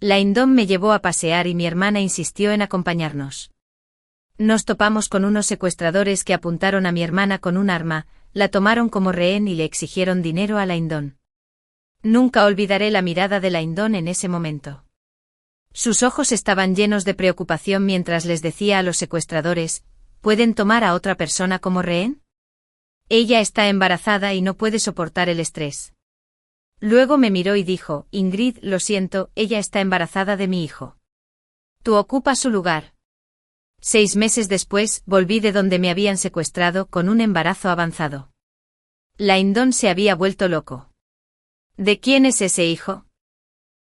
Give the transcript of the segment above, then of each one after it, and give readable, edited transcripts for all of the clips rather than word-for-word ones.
Laindón me llevó a pasear y mi hermana insistió en acompañarnos. Nos topamos con unos secuestradores que apuntaron a mi hermana con un arma, la tomaron como rehén y le exigieron dinero a Laindón. Nunca olvidaré la mirada de Laindón en ese momento. Sus ojos estaban llenos de preocupación mientras les decía a los secuestradores: ¿pueden tomar a otra persona como rehén? Ella está embarazada y no puede soportar el estrés. Luego me miró y dijo: Ingrid, lo siento, ella está embarazada de mi hijo. Tú ocupas su lugar. 6 meses después, volví de donde me habían secuestrado con un embarazo avanzado. Laindón se había vuelto loco. ¿De quién es ese hijo?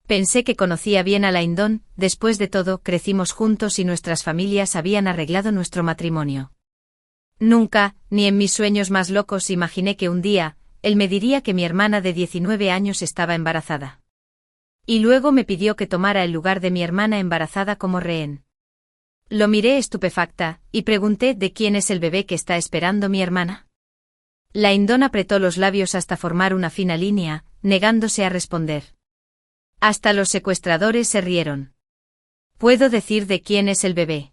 Pensé que conocía bien a Laindón, después de todo, crecimos juntos y nuestras familias habían arreglado nuestro matrimonio. Nunca, ni en mis sueños más locos, imaginé que un día, él me diría que mi hermana de 19 años estaba embarazada. Y luego me pidió que tomara el lugar de mi hermana embarazada como rehén. Lo miré estupefacta, y pregunté: ¿de quién es el bebé que está esperando mi hermana? Laindón apretó los labios hasta formar una fina línea, negándose a responder. Hasta los secuestradores se rieron. ¿Puedo decir de quién es el bebé?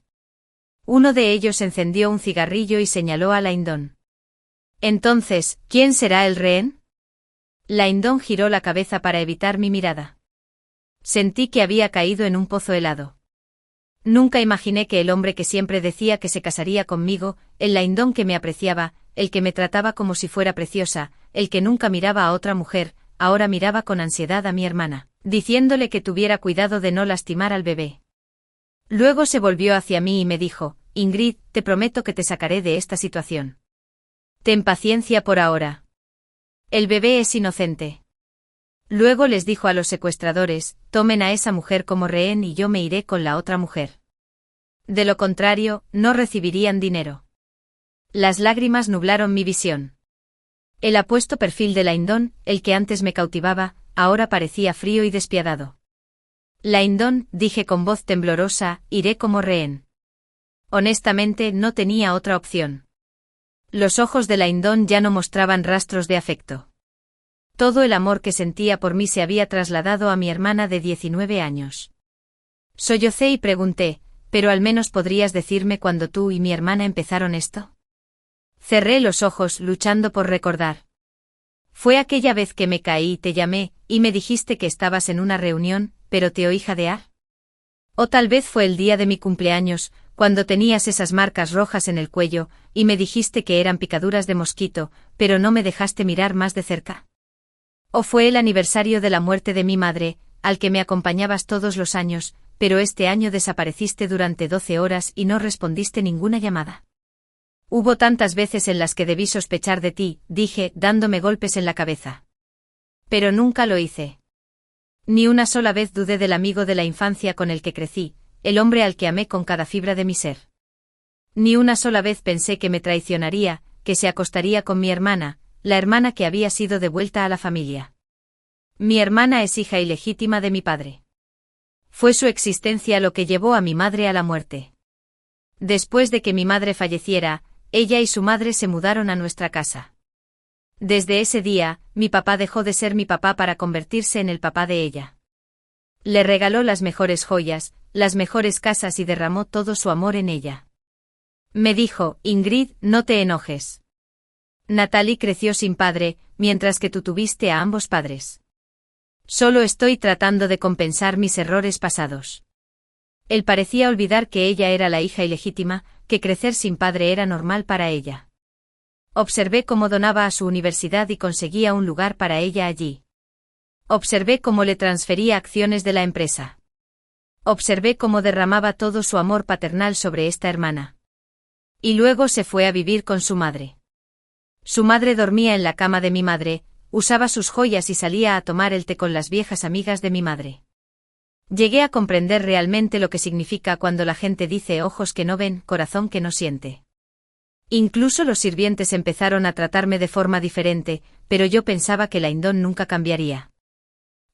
Uno de ellos encendió un cigarrillo y señaló a Laindón. Entonces, ¿quién será el rehén? Laindón giró la cabeza para evitar mi mirada. Sentí que había caído en un pozo helado. Nunca imaginé que el hombre que siempre decía que se casaría conmigo, el Laindón que me apreciaba, el que me trataba como si fuera preciosa, el que nunca miraba a otra mujer, ahora miraba con ansiedad a mi hermana, diciéndole que tuviera cuidado de no lastimar al bebé. Luego se volvió hacia mí y me dijo: Ingrid, te prometo que te sacaré de esta situación. Ten paciencia por ahora. El bebé es inocente. Luego les dijo a los secuestradores: tomen a esa mujer como rehén y yo me iré con la otra mujer. De lo contrario, no recibirían dinero. Las lágrimas nublaron mi visión. El apuesto perfil de Laindón, el que antes me cautivaba, ahora parecía frío y despiadado. Laindón, dije con voz temblorosa, iré como rehén. Honestamente, no tenía otra opción. Los ojos de Laindón ya no mostraban rastros de afecto. Todo el amor que sentía por mí se había trasladado a mi hermana de 19 años. Sollocé y pregunté: ¿pero al menos podrías decirme cuándo tú y mi hermana empezaron esto? Cerré los ojos, luchando por recordar. Fue aquella vez que me caí y te llamé, y me dijiste que estabas en una reunión, pero te oí jadear. O tal vez fue el día de mi cumpleaños, cuando tenías esas marcas rojas en el cuello, y me dijiste que eran picaduras de mosquito, pero no me dejaste mirar más de cerca. O fue el aniversario de la muerte de mi madre, al que me acompañabas todos los años, pero este año desapareciste durante 12 horas y no respondiste ninguna llamada. Hubo tantas veces en las que debí sospechar de ti, dije, dándome golpes en la cabeza. Pero nunca lo hice. Ni una sola vez dudé del amigo de la infancia con el que crecí, el hombre al que amé con cada fibra de mi ser. Ni una sola vez pensé que me traicionaría, que se acostaría con mi hermana, la hermana que había sido devuelta a la familia. Mi hermana es hija ilegítima de mi padre. Fue su existencia lo que llevó a mi madre a la muerte. Después de que mi madre falleciera, ella y su madre se mudaron a nuestra casa. Desde ese día, mi papá dejó de ser mi papá para convertirse en el papá de ella. Le regaló las mejores joyas, las mejores casas y derramó todo su amor en ella. Me dijo: Ingrid, no te enojes. Natalie creció sin padre, mientras que tú tuviste a ambos padres. Solo estoy tratando de compensar mis errores pasados. Él parecía olvidar que ella era la hija ilegítima, que crecer sin padre era normal para ella. Observé cómo donaba a su universidad y conseguía un lugar para ella allí. Observé cómo le transfería acciones de la empresa. Observé cómo derramaba todo su amor paternal sobre esta hermana. Y luego se fue a vivir con su madre. Su madre dormía en la cama de mi madre, usaba sus joyas y salía a tomar el té con las viejas amigas de mi madre. Llegué a comprender realmente lo que significa cuando la gente dice ojos que no ven, corazón que no siente. Incluso los sirvientes empezaron a tratarme de forma diferente, pero yo pensaba que Laindón nunca cambiaría.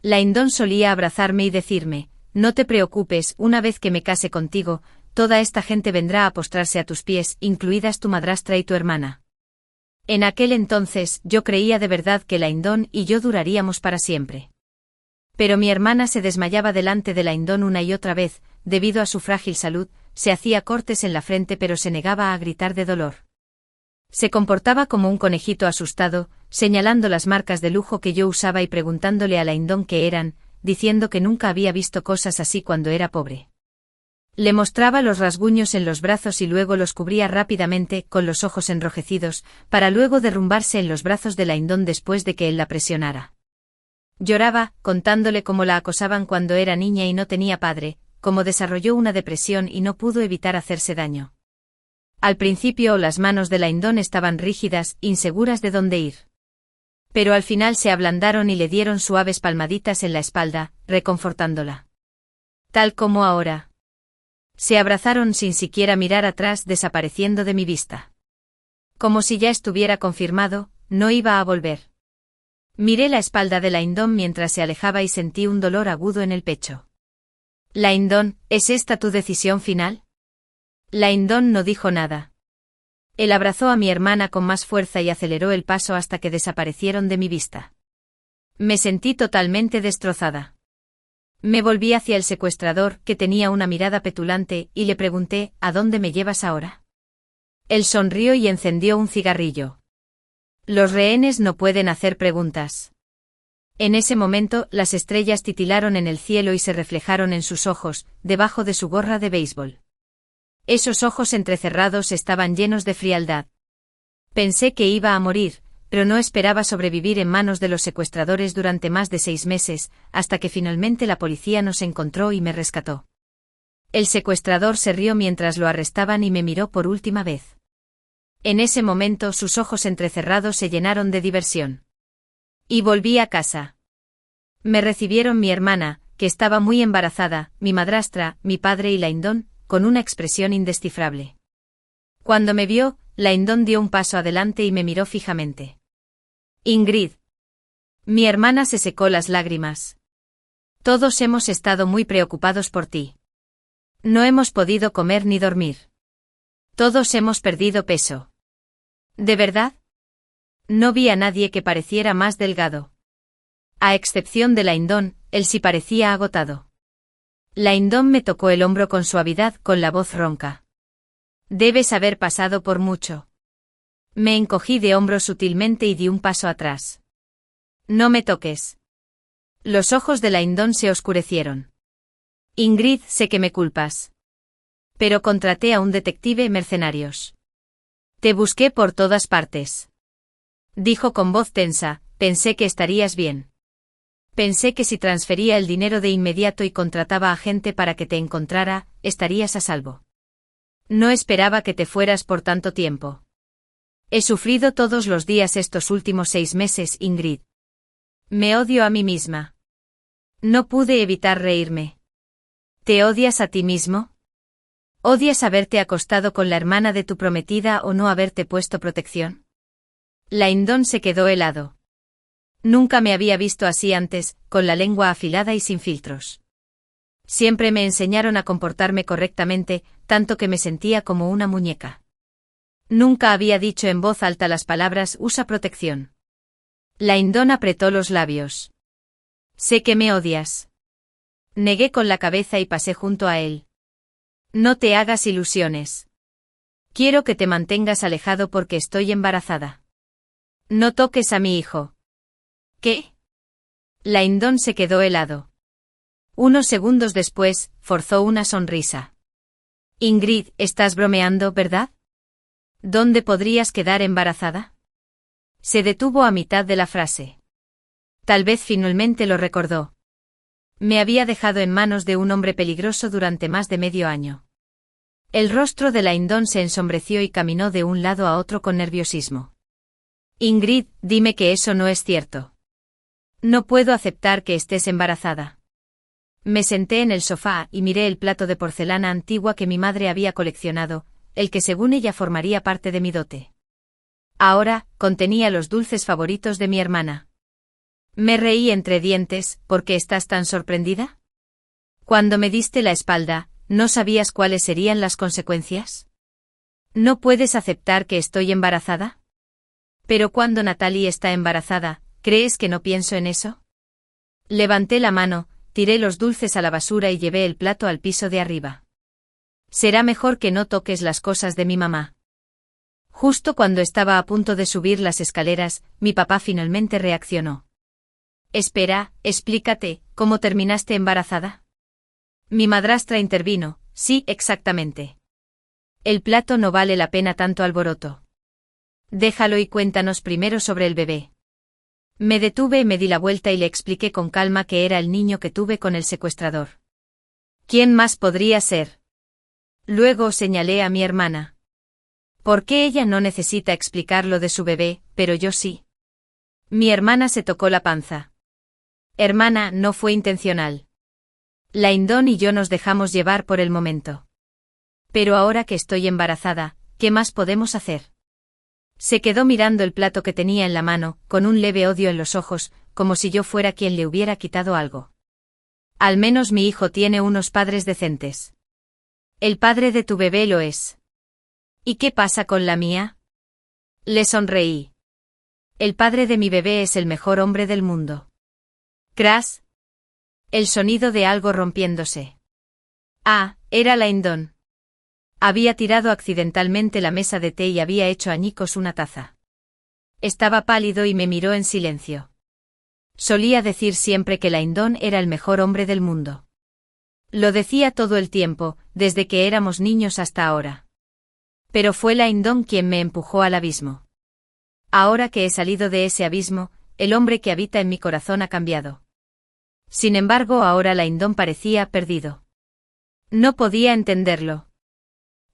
Laindón solía abrazarme y decirme: no te preocupes, una vez que me case contigo, toda esta gente vendrá a postrarse a tus pies, incluidas tu madrastra y tu hermana. En aquel entonces yo creía de verdad que Laindón y yo duraríamos para siempre. Pero mi hermana se desmayaba delante de Laindón una y otra vez, debido a su frágil salud, se hacía cortes en la frente pero se negaba a gritar de dolor. Se comportaba como un conejito asustado, señalando las marcas de lujo que yo usaba y preguntándole a Laindón qué eran, diciendo que nunca había visto cosas así cuando era pobre. Le mostraba los rasguños en los brazos y luego los cubría rápidamente, con los ojos enrojecidos, para luego derrumbarse en los brazos de Laindón después de que él la presionara. Lloraba, contándole cómo la acosaban cuando era niña y no tenía padre, cómo desarrolló una depresión y no pudo evitar hacerse daño. Al principio las manos de Laindón estaban rígidas, inseguras de dónde ir. Pero al final se ablandaron y le dieron suaves palmaditas en la espalda, reconfortándola. Tal como ahora. Se abrazaron sin siquiera mirar atrás, desapareciendo de mi vista. Como si ya estuviera confirmado, no iba a volver. Miré la espalda de Laindón mientras se alejaba y sentí un dolor agudo en el pecho. Laindón, ¿es esta tu decisión final? Laindón no dijo nada. Él abrazó a mi hermana con más fuerza y aceleró el paso hasta que desaparecieron de mi vista. Me sentí totalmente destrozada. Me volví hacia el secuestrador, que tenía una mirada petulante, y le pregunté, ¿a dónde me llevas ahora? Él sonrió y encendió un cigarrillo. Los rehenes no pueden hacer preguntas. En ese momento, las estrellas titilaron en el cielo y se reflejaron en sus ojos, debajo de su gorra de béisbol. Esos ojos entrecerrados estaban llenos de frialdad. Pensé que iba a morir, pero no esperaba sobrevivir en manos de los secuestradores durante más de 6 meses, hasta que finalmente la policía nos encontró y me rescató. El secuestrador se rió mientras lo arrestaban y me miró por última vez. En ese momento sus ojos entrecerrados se llenaron de diversión. Y volví a casa. Me recibieron mi hermana, que estaba muy embarazada, mi madrastra, mi padre y Laindón, con una expresión indescifrable. Cuando me vio, Laindón dio un paso adelante y me miró fijamente. Ingrid. Mi hermana se secó las lágrimas. Todos hemos estado muy preocupados por ti. No hemos podido comer ni dormir. Todos hemos perdido peso. ¿De verdad? No vi a nadie que pareciera más delgado. A excepción de Laindón, él sí parecía agotado. Laindón me tocó el hombro con suavidad, con la voz ronca. Debes haber pasado por mucho. Me encogí de hombros sutilmente y di un paso atrás. No me toques. Los ojos de Laindón se oscurecieron. Ingrid, sé que me culpas. Pero contraté a un detective mercenarios. Te busqué por todas partes. Dijo con voz tensa, pensé que estarías bien. Pensé que si transfería el dinero de inmediato y contrataba a gente para que te encontrara, estarías a salvo. No esperaba que te fueras por tanto tiempo. He sufrido todos los días estos últimos 6 meses, Ingrid. Me odio a mí misma. No pude evitar reírme. ¿Te odias a ti mismo? ¿Odias haberte acostado con la hermana de tu prometida o no haberte puesto protección? Laindón se quedó helado. Nunca me había visto así antes, con la lengua afilada y sin filtros. Siempre me enseñaron a comportarme correctamente, tanto que me sentía como una muñeca. Nunca había dicho en voz alta las palabras «usa protección». Laindón apretó los labios. Sé que me odias. Negué con la cabeza y pasé junto a él. No te hagas ilusiones. Quiero que te mantengas alejado porque estoy embarazada. No toques a mi hijo. ¿Qué? Laindón se quedó helado. Unos segundos después, forzó una sonrisa. Ingrid, estás bromeando, ¿verdad? ¿Dónde podrías quedar embarazada? Se detuvo a mitad de la frase. Tal vez finalmente lo recordó. Me había dejado en manos de un hombre peligroso durante más de medio año. El rostro de Laindón se ensombreció y caminó de un lado a otro con nerviosismo. Ingrid, dime que eso no es cierto. No puedo aceptar que estés embarazada. Me senté en el sofá y miré el plato de porcelana antigua que mi madre había coleccionado, el que según ella formaría parte de mi dote. Ahora, contenía los dulces favoritos de mi hermana. Me reí entre dientes, ¿por qué estás tan sorprendida? Cuando me diste la espalda, ¿no sabías cuáles serían las consecuencias? ¿No puedes aceptar que estoy embarazada? Pero cuando Natalie está embarazada, ¿crees que no pienso en eso? Levanté la mano, tiré los dulces a la basura y llevé el plato al piso de arriba. Será mejor que no toques las cosas de mi mamá. Justo cuando estaba a punto de subir las escaleras, mi papá finalmente reaccionó. Espera, explícate, ¿cómo terminaste embarazada? Mi madrastra intervino, sí, exactamente. El plato no vale la pena tanto alboroto. Déjalo y cuéntanos primero sobre el bebé. Me detuve, me di la vuelta y le expliqué con calma que era el niño que tuve con el secuestrador. ¿Quién más podría ser? Luego señalé a mi hermana. ¿Por qué ella no necesita explicar lo de su bebé, pero yo sí? Mi hermana se tocó la panza. Hermana, no fue intencional. La Indón y yo nos dejamos llevar por el momento. Pero ahora que estoy embarazada, ¿qué más podemos hacer? Se quedó mirando el plato que tenía en la mano, con un leve odio en los ojos, como si yo fuera quien le hubiera quitado algo. Al menos mi hijo tiene unos padres decentes. El padre de tu bebé lo es. ¿Y qué pasa con la mía? Le sonreí. El padre de mi bebé es el mejor hombre del mundo. Crash. El sonido de algo rompiéndose. Ah, era la Indón. Había tirado accidentalmente la mesa de té y había hecho añicos una taza. Estaba pálido y me miró en silencio. Solía decir siempre que la Indón era el mejor hombre del mundo. Lo decía todo el tiempo, desde que éramos niños hasta ahora. Pero fue la Indón quien me empujó al abismo. Ahora que he salido de ese abismo, el hombre que habita en mi corazón ha cambiado. Sin embargo, ahora la Indón parecía perdido. No podía entenderlo.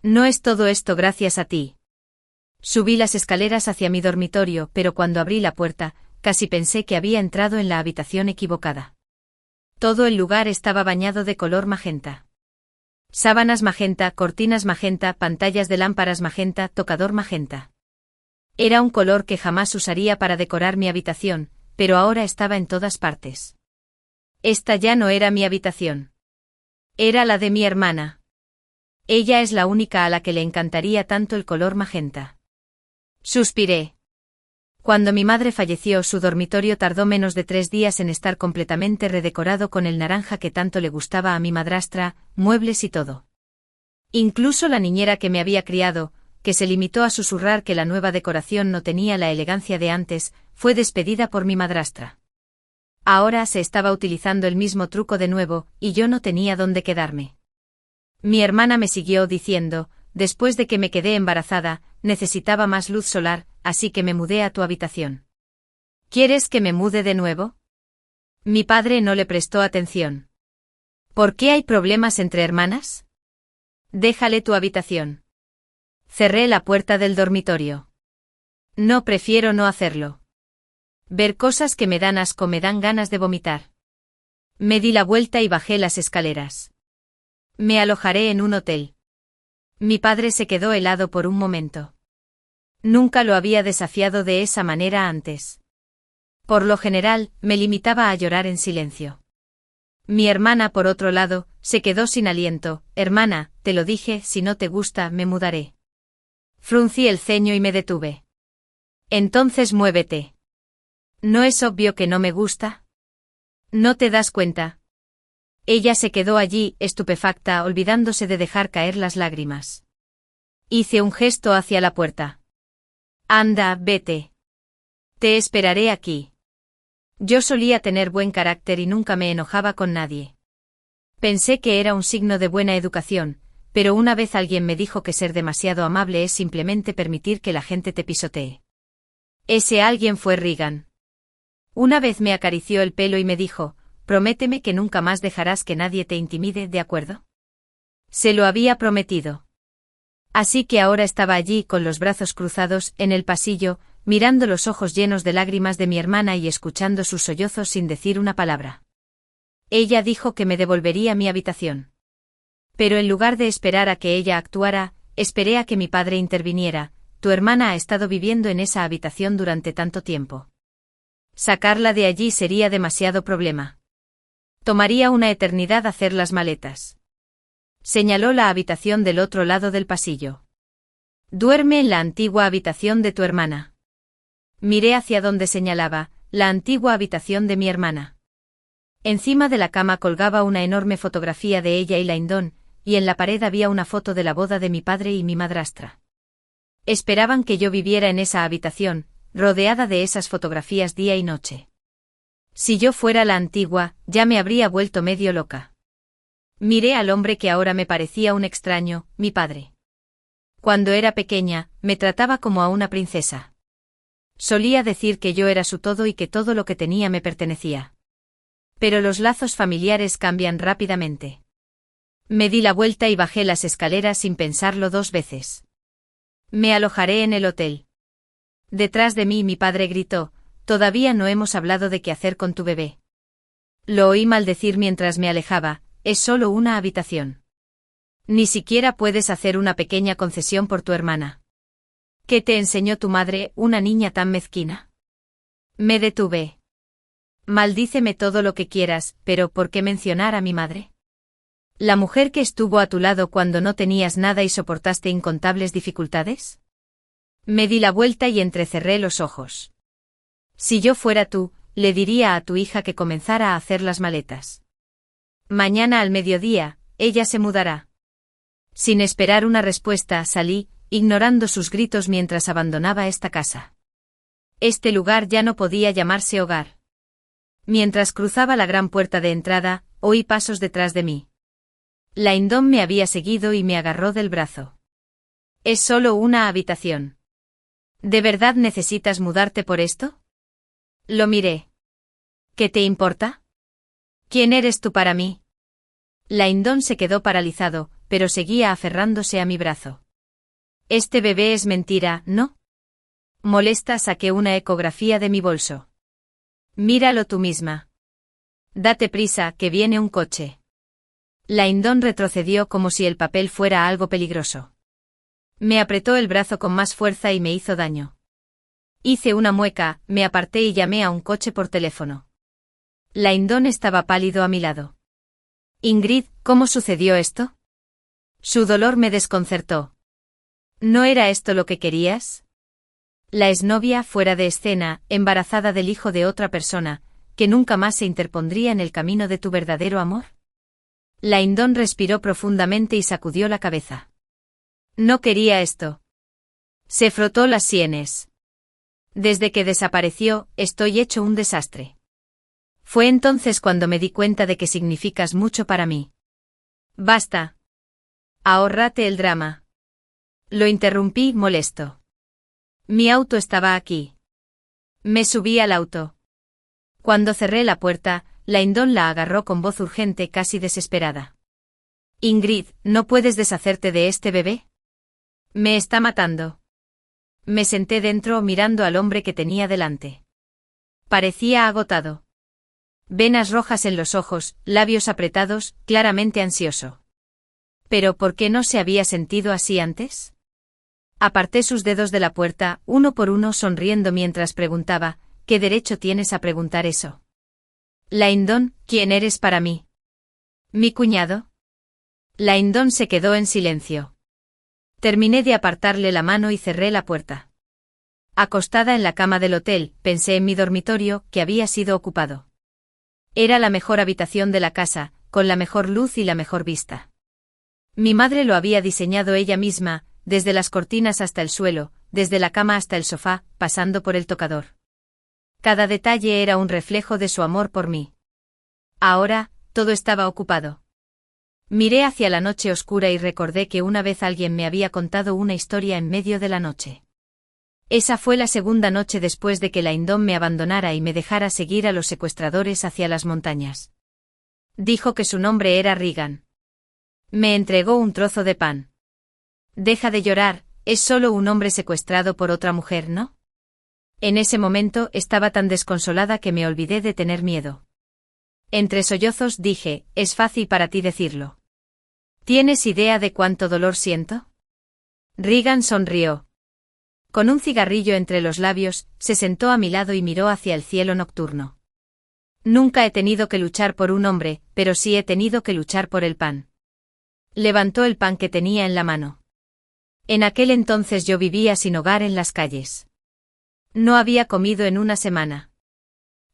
No es todo esto gracias a ti. Subí las escaleras hacia mi dormitorio, pero cuando abrí la puerta, casi pensé que había entrado en la habitación equivocada. Todo el lugar estaba bañado de color magenta. Sábanas magenta, cortinas magenta, pantallas de lámparas magenta, tocador magenta. Era un color que jamás usaría para decorar mi habitación, pero ahora estaba en todas partes. Esta ya no era mi habitación. Era la de mi hermana. Ella es la única a la que le encantaría tanto el color magenta. Suspiré. Cuando mi madre falleció, su dormitorio tardó menos de 3 días en estar completamente redecorado con el naranja que tanto le gustaba a mi madrastra, muebles y todo. Incluso la niñera que me había criado, que se limitó a susurrar que la nueva decoración no tenía la elegancia de antes, fue despedida por mi madrastra. Ahora se estaba utilizando el mismo truco de nuevo, y yo no tenía dónde quedarme. Mi hermana me siguió diciendo, después de que me quedé embarazada, necesitaba más luz solar, así que me mudé a tu habitación. ¿Quieres que me mude de nuevo? Mi padre no le prestó atención. ¿Por qué hay problemas entre hermanas? Déjale tu habitación. Cerré la puerta del dormitorio. No, prefiero no hacerlo. Ver cosas que me dan asco me dan ganas de vomitar. Me di la vuelta y bajé las escaleras. Me alojaré en un hotel. Mi padre se quedó helado por un momento. Nunca lo había desafiado de esa manera antes. Por lo general, me limitaba a llorar en silencio. Mi hermana, por otro lado, se quedó sin aliento. Hermana, te lo dije, si no te gusta, me mudaré. Fruncí el ceño y me detuve. Entonces muévete. ¿No es obvio que no me gusta? ¿No te das cuenta? Ella se quedó allí, estupefacta, olvidándose de dejar caer las lágrimas. Hice un gesto hacia la puerta. Anda, vete. Te esperaré aquí. Yo solía tener buen carácter y nunca me enojaba con nadie. Pensé que era un signo de buena educación, pero una vez alguien me dijo que ser demasiado amable es simplemente permitir que la gente te pisotee. Ese alguien fue Regan. Una vez me acarició el pelo y me dijo, prométeme que nunca más dejarás que nadie te intimide, ¿de acuerdo? Se lo había prometido. Así que ahora estaba allí con los brazos cruzados, en el pasillo, mirando los ojos llenos de lágrimas de mi hermana y escuchando sus sollozos sin decir una palabra. Ella dijo que me devolvería mi habitación. Pero en lugar de esperar a que ella actuara, esperé a que mi padre interviniera. Tu hermana ha estado viviendo en esa habitación durante tanto tiempo. Sacarla de allí sería demasiado problema. Tomaría una eternidad hacer las maletas. Señaló la habitación del otro lado del pasillo. Duerme en la antigua habitación de tu hermana. Miré hacia donde señalaba, la antigua habitación de mi hermana. Encima de la cama colgaba una enorme fotografía de ella y Laindón, y en la pared había una foto de la boda de mi padre y mi madrastra. Esperaban que yo viviera en esa habitación, rodeada de esas fotografías día y noche. Si yo fuera la antigua, ya me habría vuelto medio loca. Miré al hombre que ahora me parecía un extraño, mi padre. Cuando era pequeña, me trataba como a una princesa. Solía decir que yo era su todo y que todo lo que tenía me pertenecía. Pero los lazos familiares cambian rápidamente. Me di la vuelta y bajé las escaleras sin pensarlo 2 veces. Me alojaré en el hotel. Detrás de mí mi padre gritó: «Todavía no hemos hablado de qué hacer con tu bebé». Lo oí maldecir mientras me alejaba: «Es solo una habitación. Ni siquiera puedes hacer una pequeña concesión por tu hermana». «¿Qué te enseñó tu madre, una niña tan mezquina?». Me detuve. «Maldíceme todo lo que quieras, pero ¿por qué mencionar a mi madre? ¿La mujer que estuvo a tu lado cuando no tenías nada y soportaste incontables dificultades?». Me di la vuelta y entrecerré los ojos. «Si yo fuera tú, le diría a tu hija que comenzara a hacer las maletas. Mañana al mediodía, ella se mudará». Sin esperar una respuesta, salí, ignorando sus gritos mientras abandonaba esta casa. Este lugar ya no podía llamarse hogar. Mientras cruzaba la gran puerta de entrada, oí pasos detrás de mí. Laindón me había seguido y me agarró del brazo. «Es solo una habitación. ¿De verdad necesitas mudarte por esto?». Lo miré. «¿Qué te importa? ¿Quién eres tú para mí?». Laindón se quedó paralizado, pero seguía aferrándose a mi brazo. «Este bebé es mentira, ¿no?». Molesta, saqué una ecografía de mi bolso. «Míralo tú misma. Date prisa, que viene un coche». Laindón retrocedió como si el papel fuera algo peligroso. Me apretó el brazo con más fuerza y me hizo daño. Hice una mueca, me aparté y llamé a un coche por teléfono. Laindón estaba pálido a mi lado. «Ingrid, ¿cómo sucedió esto?». Su dolor me desconcertó. «¿No era esto lo que querías? La exnovia fuera de escena, embarazada del hijo de otra persona, que nunca más se interpondría en el camino de tu verdadero amor». Laindón respiró profundamente y sacudió la cabeza. «No quería esto». Se frotó las sienes. «Desde que desapareció, estoy hecho un desastre. Fue entonces cuando me di cuenta de que significas mucho para mí». «Basta. Ahórrate el drama». Lo interrumpí, molesto. «Mi auto estaba aquí». Me subí al auto. Cuando cerré la puerta, Laindón la agarró con voz urgente, casi desesperada. «Ingrid, ¿no puedes deshacerte de este bebé? Me está matando». Me senté dentro mirando al hombre que tenía delante. Parecía agotado. Venas rojas en los ojos, labios apretados, claramente ansioso. ¿Pero por qué no se había sentido así antes? Aparté sus dedos de la puerta, uno por uno, sonriendo mientras preguntaba: «¿Qué derecho tienes a preguntar eso?». «Laindón, ¿quién eres para mí?». «¿Mi cuñado?». Laindón se quedó en silencio. Terminé de apartarle la mano y cerré la puerta. Acostada en la cama del hotel, pensé en mi dormitorio, que había sido ocupado. Era la mejor habitación de la casa, con la mejor luz y la mejor vista. Mi madre lo había diseñado ella misma, desde las cortinas hasta el suelo, desde la cama hasta el sofá, pasando por el tocador. Cada detalle era un reflejo de su amor por mí. Ahora, todo estaba ocupado. Miré hacia la noche oscura y recordé que una vez alguien me había contado una historia en medio de la noche. Esa fue la segunda noche después de que Laindón me abandonara y me dejara seguir a los secuestradores hacia las montañas. Dijo que su nombre era Regan. Me entregó un trozo de pan. «Deja de llorar, es solo un hombre secuestrado por otra mujer, ¿no?». En ese momento estaba tan desconsolada que me olvidé de tener miedo. Entre sollozos dije: «Es fácil para ti decirlo. ¿Tienes idea de cuánto dolor siento?». Regan sonrió. Con un cigarrillo entre los labios, se sentó a mi lado y miró hacia el cielo nocturno. «Nunca he tenido que luchar por un hombre, pero sí he tenido que luchar por el pan». Levantó el pan que tenía en la mano. «En aquel entonces yo vivía sin hogar en las calles. No había comido en una semana.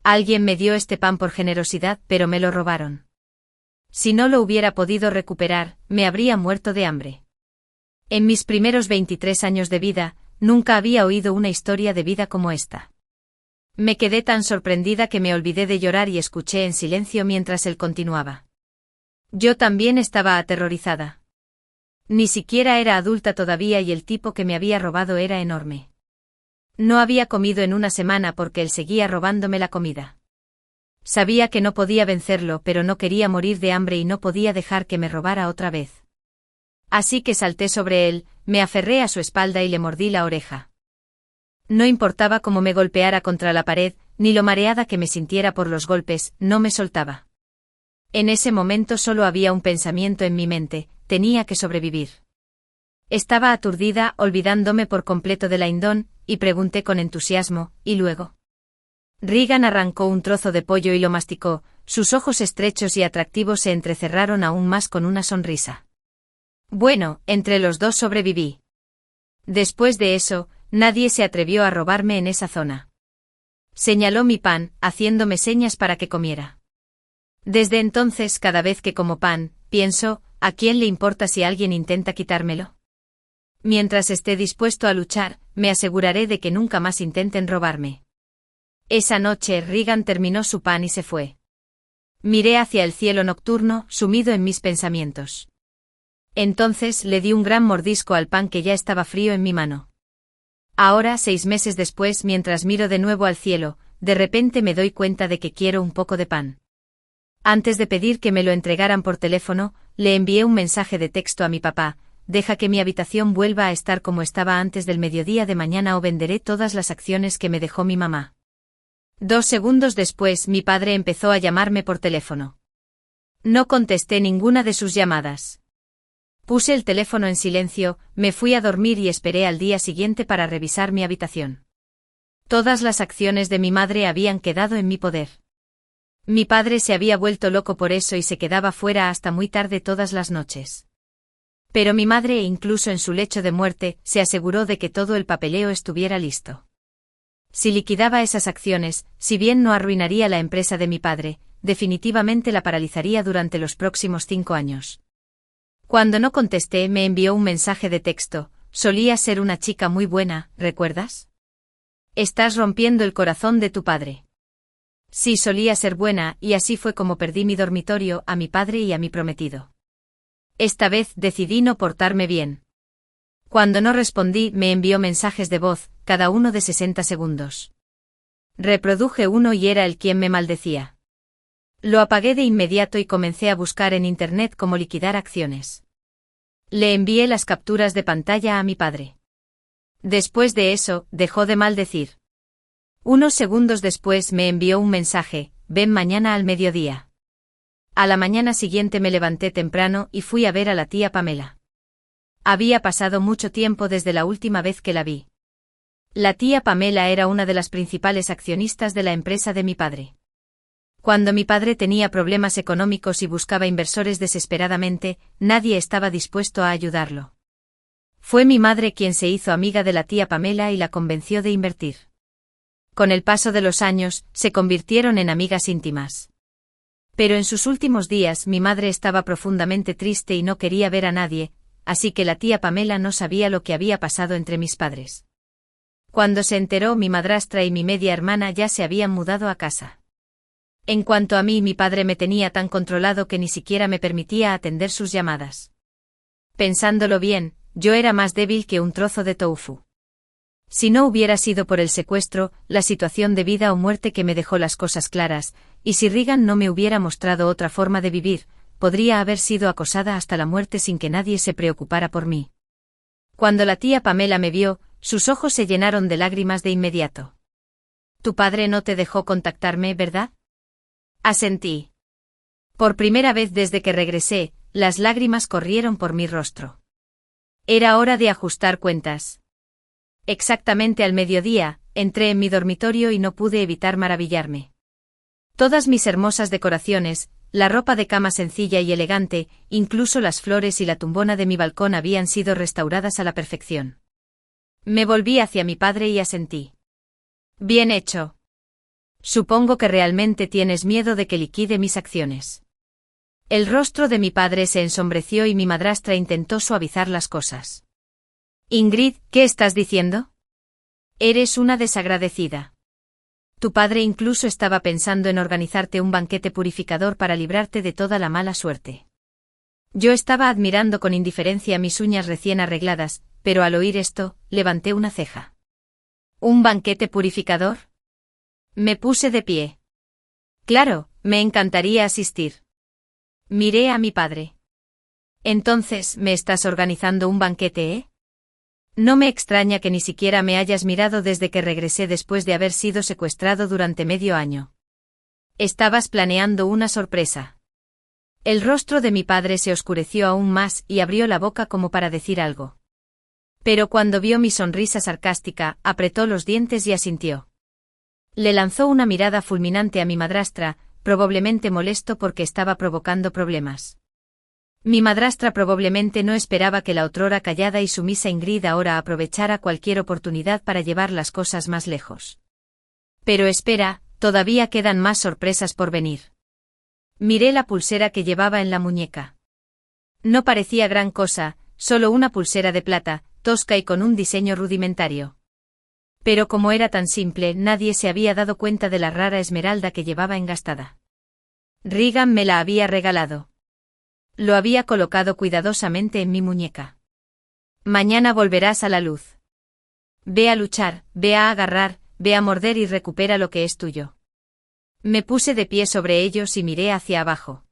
Alguien me dio este pan por generosidad, pero me lo robaron. Si no lo hubiera podido recuperar, me habría muerto de hambre. En mis primeros 23 años de vida, nunca había oído una historia de vida como esta. Me quedé tan sorprendida que me olvidé de llorar y escuché en silencio mientras él continuaba. Yo también estaba aterrorizada. Ni siquiera era adulta todavía y el tipo que me había robado era enorme. No había comido en una semana porque él seguía robándome la comida. Sabía que no podía vencerlo, pero no quería morir de hambre y no podía dejar que me robara otra vez. Así que salté sobre él, me aferré a su espalda y le mordí la oreja. No importaba cómo me golpeara contra la pared, ni lo mareada que me sintiera por los golpes, no me soltaba. En ese momento solo había un pensamiento en mi mente: tenía que sobrevivir. Estaba aturdida, olvidándome por completo de la Indón, y pregunté con entusiasmo: ¿y luego? Regan arrancó un trozo de pollo y lo masticó, sus ojos estrechos y atractivos se entrecerraron aún más con una sonrisa. Bueno, entre los dos sobreviví. Después de eso, nadie se atrevió a robarme en esa zona. Señaló mi pan, haciéndome señas para que comiera. Desde entonces, cada vez que como pan, pienso: ¿a quién le importa si alguien intenta quitármelo? Mientras esté dispuesto a luchar, me aseguraré de que nunca más intenten robarme. Esa noche Regan terminó su pan y se fue. Miré hacia el cielo nocturno, sumido en mis pensamientos. Entonces le di un gran mordisco al pan que ya estaba frío en mi mano. Ahora, 6 meses después, mientras miro de nuevo al cielo, de repente me doy cuenta de que quiero un poco de pan. Antes de pedir que me lo entregaran por teléfono, le envié un mensaje de texto a mi papá: deja que mi habitación vuelva a estar como estaba antes del mediodía de mañana o venderé todas las acciones que me dejó mi mamá. 2 segundos después, mi padre empezó a llamarme por teléfono. No contesté ninguna de sus llamadas. Puse el teléfono en silencio, me fui a dormir y esperé al día siguiente para revisar mi habitación. Todas las acciones de mi madre habían quedado en mi poder. Mi padre se había vuelto loco por eso y se quedaba fuera hasta muy tarde todas las noches. Pero mi madre, incluso en su lecho de muerte, se aseguró de que todo el papeleo estuviera listo. Si liquidaba esas acciones, si bien no arruinaría la empresa de mi padre, definitivamente la paralizaría durante los próximos 5 años. Cuando no contesté, me envió un mensaje de texto: solía ser una chica muy buena, ¿recuerdas? Estás rompiendo el corazón de tu padre. Sí, solía ser buena, y así fue como perdí mi dormitorio, a mi padre y a mi prometido. Esta vez decidí no portarme bien. Cuando no respondí, me envió mensajes de voz, cada uno de 60 segundos. Reproduje uno y era él quien me maldecía. Lo apagué de inmediato y comencé a buscar en internet cómo liquidar acciones. Le envié las capturas de pantalla a mi padre. Después de eso, dejó de maldecir. Unos segundos después me envió un mensaje: ven mañana al mediodía. A la mañana siguiente me levanté temprano y fui a ver a la tía Pamela. Había pasado mucho tiempo desde la última vez que la vi. La tía Pamela era una de las principales accionistas de la empresa de mi padre. Cuando mi padre tenía problemas económicos y buscaba inversores desesperadamente, nadie estaba dispuesto a ayudarlo. Fue mi madre quien se hizo amiga de la tía Pamela y la convenció de invertir. Con el paso de los años, se convirtieron en amigas íntimas. Pero en sus últimos días mi madre estaba profundamente triste y no quería ver a nadie, así que la tía Pamela no sabía lo que había pasado entre mis padres. Cuando se enteró, mi madrastra y mi media hermana ya se habían mudado a casa. En cuanto a mí, mi padre me tenía tan controlado que ni siquiera me permitía atender sus llamadas. Pensándolo bien, yo era más débil que un trozo de tofu. Si no hubiera sido por el secuestro, la situación de vida o muerte que me dejó las cosas claras, y si Regan no me hubiera mostrado otra forma de vivir, podría haber sido acosada hasta la muerte sin que nadie se preocupara por mí. Cuando la tía Pamela me vio, sus ojos se llenaron de lágrimas de inmediato. Tu padre no te dejó contactarme, ¿verdad? Asentí. Por primera vez desde que regresé, las lágrimas corrieron por mi rostro. Era hora de ajustar cuentas. Exactamente al mediodía, entré en mi dormitorio y no pude evitar maravillarme. Todas mis hermosas decoraciones, la ropa de cama sencilla y elegante, incluso las flores y la tumbona de mi balcón habían sido restauradas a la perfección. Me volví hacia mi padre y asentí. Bien hecho. Supongo que realmente tienes miedo de que liquide mis acciones. El rostro de mi padre se ensombreció y mi madrastra intentó suavizar las cosas. Ingrid, ¿qué estás diciendo? Eres una desagradecida. Tu padre incluso estaba pensando en organizarte un banquete purificador para librarte de toda la mala suerte. Yo estaba admirando con indiferencia mis uñas recién arregladas, pero al oír esto, levanté una ceja. ¿Un banquete purificador? Me puse de pie. Claro, me encantaría asistir. Miré a mi padre. Entonces, ¿me estás organizando un banquete, eh? No me extraña que ni siquiera me hayas mirado desde que regresé después de haber sido secuestrado durante medio año. Estabas planeando una sorpresa. El rostro de mi padre se oscureció aún más y abrió la boca como para decir algo. Pero cuando vio mi sonrisa sarcástica, apretó los dientes y asintió. Le lanzó una mirada fulminante a mi madrastra, probablemente molesto porque estaba provocando problemas. Mi madrastra probablemente no esperaba que la otrora callada y sumisa Ingrid ahora aprovechara cualquier oportunidad para llevar las cosas más lejos. Pero espera, todavía quedan más sorpresas por venir. Miré la pulsera que llevaba en la muñeca. No parecía gran cosa, solo una pulsera de plata, tosca y con un diseño rudimentario. Pero como era tan simple, nadie se había dado cuenta de la rara esmeralda que llevaba engastada. Regan me la había regalado. Lo había colocado cuidadosamente en mi muñeca. Mañana volverás a la luz. Ve a luchar, ve a agarrar, ve a morder y recupera lo que es tuyo. Me puse de pie sobre ellos y miré hacia abajo.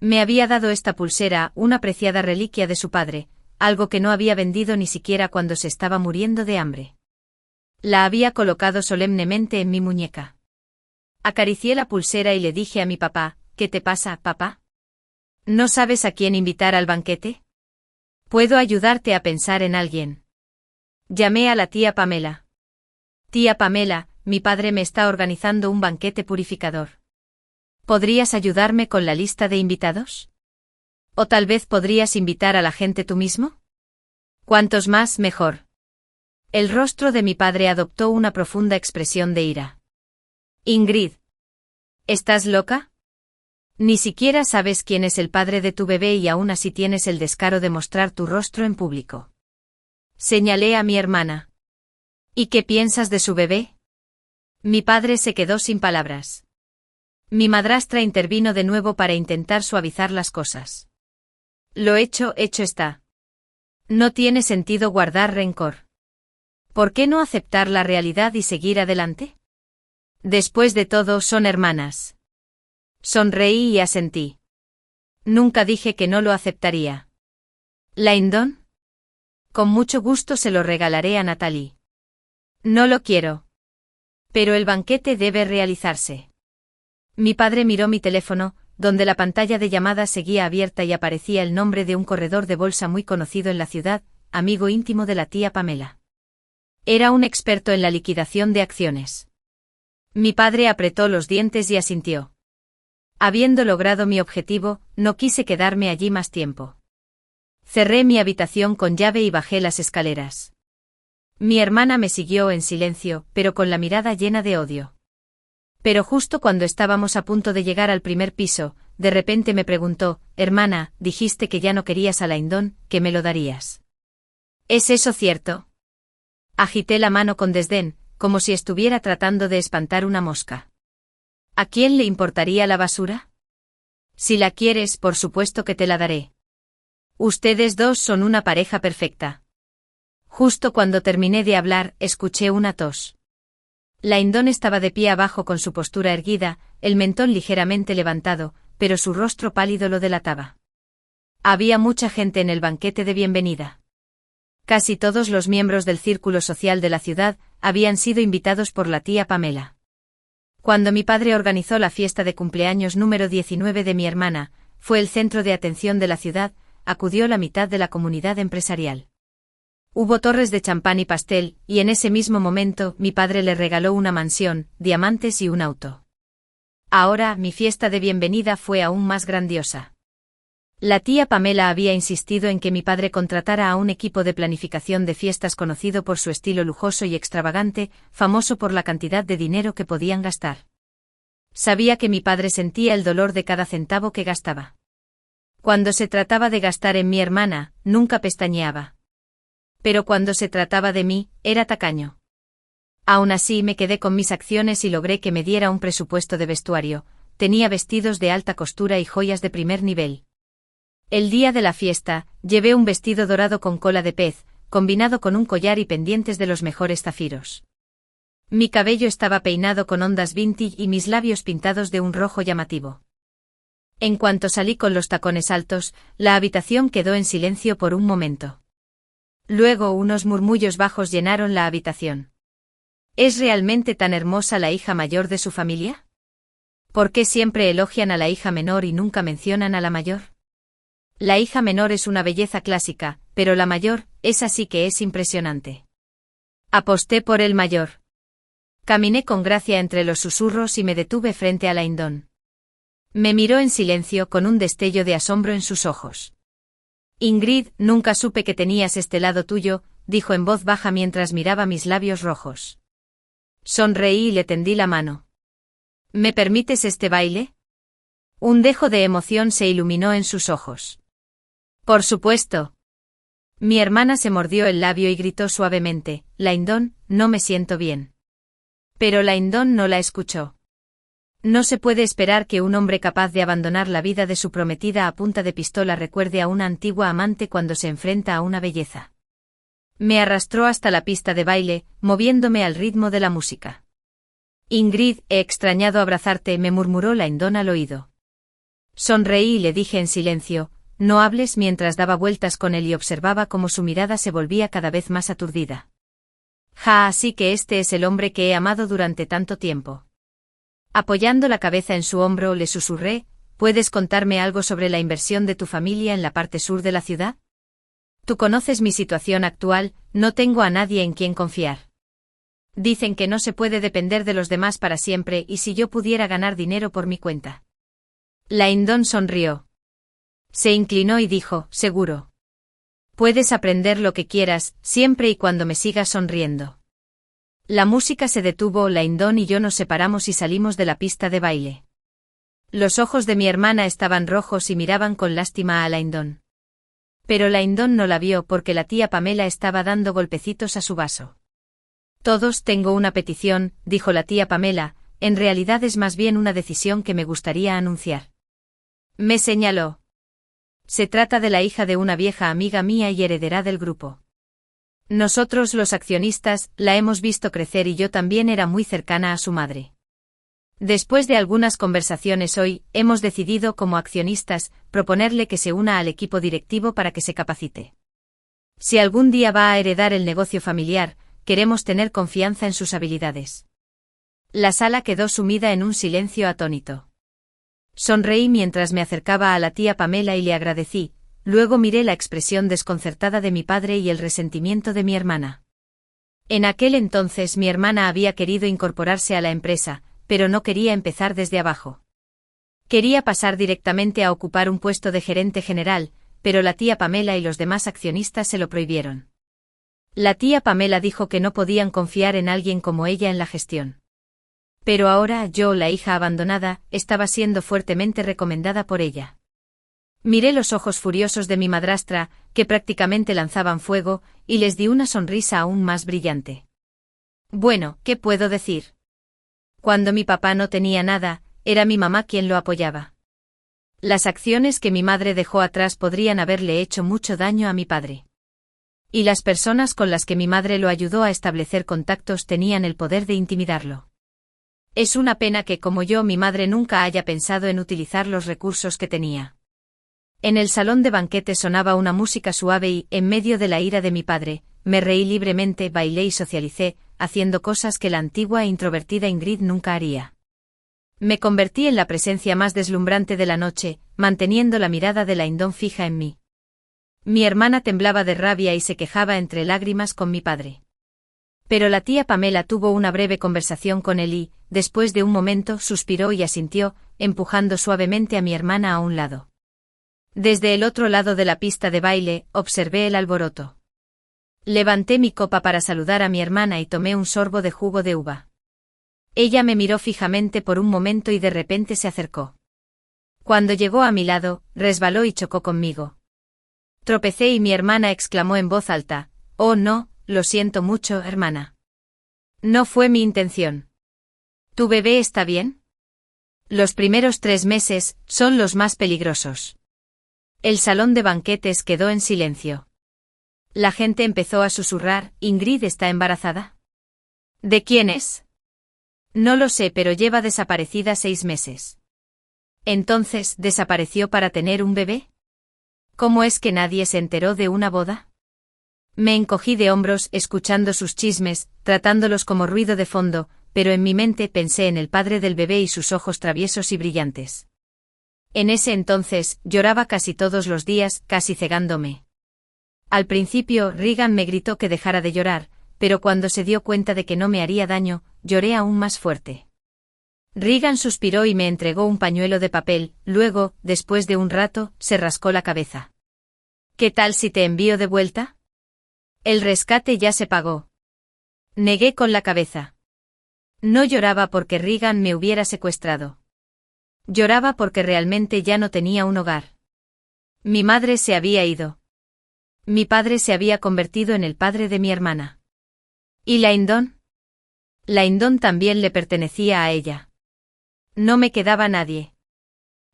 Me había dado esta pulsera, una preciada reliquia de su padre, algo que no había vendido ni siquiera cuando se estaba muriendo de hambre. La había colocado solemnemente en mi muñeca. Acaricié la pulsera y le dije a mi papá, ¿qué te pasa, papá? ¿No sabes a quién invitar al banquete? Puedo ayudarte a pensar en alguien. Llamé a la tía Pamela. Tía Pamela, mi padre me está organizando un banquete purificador. ¿Podrías ayudarme con la lista de invitados? ¿O tal vez podrías invitar a la gente tú mismo? Cuantos más, mejor. El rostro de mi padre adoptó una profunda expresión de ira. Ingrid. ¿Estás loca? Ni siquiera sabes quién es el padre de tu bebé y aún así tienes el descaro de mostrar tu rostro en público. Señalé a mi hermana. ¿Y qué piensas de su bebé? Mi padre se quedó sin palabras. Mi madrastra intervino de nuevo para intentar suavizar las cosas. Lo hecho, hecho está. No tiene sentido guardar rencor. ¿Por qué no aceptar la realidad y seguir adelante? Después de todo, son hermanas. Sonreí y asentí. Nunca dije que no lo aceptaría. ¿Laindon? Con mucho gusto se lo regalaré a Natalie. No lo quiero. Pero el banquete debe realizarse. Mi padre miró mi teléfono, donde la pantalla de llamadas seguía abierta y aparecía el nombre de un corredor de bolsa muy conocido en la ciudad, amigo íntimo de la tía Pamela. Era un experto en la liquidación de acciones. Mi padre apretó los dientes y asintió. Habiendo logrado mi objetivo, no quise quedarme allí más tiempo. Cerré mi habitación con llave y bajé las escaleras. Mi hermana me siguió en silencio, pero con la mirada llena de odio. Pero justo cuando estábamos a punto de llegar al primer piso, de repente me preguntó, hermana, dijiste que ya no querías a Laindon, que me lo darías. ¿Es eso cierto? Agité la mano con desdén, como si estuviera tratando de espantar una mosca. ¿A quién le importaría la basura? Si la quieres, por supuesto que te la daré. Ustedes dos son una pareja perfecta. Justo cuando terminé de hablar, escuché una tos. Laindon estaba de pie abajo con su postura erguida, el mentón ligeramente levantado, pero su rostro pálido lo delataba. Había mucha gente en el banquete de bienvenida. Casi todos los miembros del círculo social de la ciudad habían sido invitados por la tía Pamela. Cuando mi padre organizó la fiesta de cumpleaños número 19 de mi hermana, fue el centro de atención de la ciudad, acudió la mitad de la comunidad empresarial. Hubo torres de champán y pastel, y en ese mismo momento mi padre le regaló una mansión, diamantes y un auto. Ahora, mi fiesta de bienvenida fue aún más grandiosa. La tía Pamela había insistido en que mi padre contratara a un equipo de planificación de fiestas conocido por su estilo lujoso y extravagante, famoso por la cantidad de dinero que podían gastar. Sabía que mi padre sentía el dolor de cada centavo que gastaba. Cuando se trataba de gastar en mi hermana, nunca pestañeaba. Pero cuando se trataba de mí, era tacaño. Aún así me quedé con mis acciones y logré que me diera un presupuesto de vestuario. Tenía vestidos de alta costura y joyas de primer nivel. El día de la fiesta, llevé un vestido dorado con cola de pez, combinado con un collar y pendientes de los mejores zafiros. Mi cabello estaba peinado con ondas vintage y mis labios pintados de un rojo llamativo. En cuanto salí con los tacones altos, la habitación quedó en silencio por un momento. Luego unos murmullos bajos llenaron la habitación. ¿Es realmente tan hermosa la hija mayor de su familia? ¿Por qué siempre elogian a la hija menor y nunca mencionan a la mayor? La hija menor es una belleza clásica, pero la mayor, esa sí que es impresionante. Aposté por el mayor. Caminé con gracia entre los susurros y me detuve frente a Laindón. Me miró en silencio con un destello de asombro en sus ojos. Ingrid, nunca supe que tenías este lado tuyo, dijo en voz baja mientras miraba mis labios rojos. Sonreí y le tendí la mano. ¿Me permites este baile? Un dejo de emoción se iluminó en sus ojos. Por supuesto. Mi hermana se mordió el labio y gritó suavemente, Laindón, no me siento bien. Pero Laindón no la escuchó. No se puede esperar que un hombre capaz de abandonar la vida de su prometida a punta de pistola recuerde a una antigua amante cuando se enfrenta a una belleza. Me arrastró hasta la pista de baile, moviéndome al ritmo de la música. Ingrid, he extrañado abrazarte, me murmuró Laindón al oído. Sonreí y le dije en silencio, no hables, mientras daba vueltas con él y observaba cómo su mirada se volvía cada vez más aturdida. Así que este es el hombre que he amado durante tanto tiempo. Apoyando la cabeza en su hombro le susurré, ¿puedes contarme algo sobre la inversión de tu familia en la parte sur de la ciudad? Tú conoces mi situación actual, no tengo a nadie en quien confiar. Dicen que no se puede depender de los demás para siempre y si yo pudiera ganar dinero por mi cuenta. Laindón sonrió. Se inclinó y dijo, seguro. Puedes aprender lo que quieras, siempre y cuando me sigas sonriendo. La música se detuvo, Laindón y yo nos separamos y salimos de la pista de baile. Los ojos de mi hermana estaban rojos y miraban con lástima a Laindón. Pero Laindón no la vio porque la tía Pamela estaba dando golpecitos a su vaso. Todos tengo una petición, dijo la tía Pamela, en realidad es más bien una decisión que me gustaría anunciar. Me señaló. Se trata de la hija de una vieja amiga mía y heredera del grupo. Nosotros los accionistas, la hemos visto crecer y yo también era muy cercana a su madre. Después de algunas conversaciones hoy, hemos decidido como accionistas, proponerle que se una al equipo directivo para que se capacite. Si algún día va a heredar el negocio familiar, queremos tener confianza en sus habilidades. La sala quedó sumida en un silencio atónito. Sonreí mientras me acercaba a la tía Pamela y le agradecí. Luego miré la expresión desconcertada de mi padre y el resentimiento de mi hermana. En aquel entonces mi hermana había querido incorporarse a la empresa, pero no quería empezar desde abajo. Quería pasar directamente a ocupar un puesto de gerente general, pero la tía Pamela y los demás accionistas se lo prohibieron. La tía Pamela dijo que no podían confiar en alguien como ella en la gestión. Pero ahora yo, la hija abandonada, estaba siendo fuertemente recomendada por ella. Miré los ojos furiosos de mi madrastra, que prácticamente lanzaban fuego, y les di una sonrisa aún más brillante. Bueno, ¿qué puedo decir? Cuando mi papá no tenía nada, era mi mamá quien lo apoyaba. Las acciones que mi madre dejó atrás podrían haberle hecho mucho daño a mi padre. Y las personas con las que mi madre lo ayudó a establecer contactos tenían el poder de intimidarlo. Es una pena que, como yo, mi madre nunca haya pensado en utilizar los recursos que tenía. En el salón de banquetes sonaba una música suave y, en medio de la ira de mi padre, me reí libremente, bailé y socialicé, haciendo cosas que la antigua e introvertida Ingrid nunca haría. Me convertí en la presencia más deslumbrante de la noche, manteniendo la mirada de Laindón fija en mí. Mi hermana temblaba de rabia y se quejaba entre lágrimas con mi padre. Pero la tía Pamela tuvo una breve conversación con él y, después de un momento, suspiró y asintió, empujando suavemente a mi hermana a un lado. Desde el otro lado de la pista de baile, observé el alboroto. Levanté mi copa para saludar a mi hermana y tomé un sorbo de jugo de uva. Ella me miró fijamente por un momento y de repente se acercó. Cuando llegó a mi lado, resbaló y chocó conmigo. Tropecé y mi hermana exclamó en voz alta: «Oh no, lo siento mucho, hermana. No fue mi intención». ¿Tu bebé está bien? Los primeros 3 meses son los más peligrosos. El salón de banquetes quedó en silencio. La gente empezó a susurrar: «¿Ingrid está embarazada? ¿De quién es?» «No lo sé, pero lleva desaparecida 6 meses». «¿Entonces desapareció para tener un bebé? ¿Cómo es que nadie se enteró de una boda?» Me encogí de hombros escuchando sus chismes, tratándolos como ruido de fondo, pero en mi mente pensé en el padre del bebé y sus ojos traviesos y brillantes. En ese entonces, lloraba casi todos los días, casi cegándome. Al principio, Regan me gritó que dejara de llorar, pero cuando se dio cuenta de que no me haría daño, lloré aún más fuerte. Regan suspiró y me entregó un pañuelo de papel, luego, después de un rato, se rascó la cabeza. «¿Qué tal si te envío de vuelta? El rescate ya se pagó». Negué con la cabeza. No lloraba porque Regan me hubiera secuestrado. Lloraba porque realmente ya no tenía un hogar. Mi madre se había ido. Mi padre se había convertido en el padre de mi hermana. ¿Y Laindon? Laindon también le pertenecía a ella. No me quedaba nadie.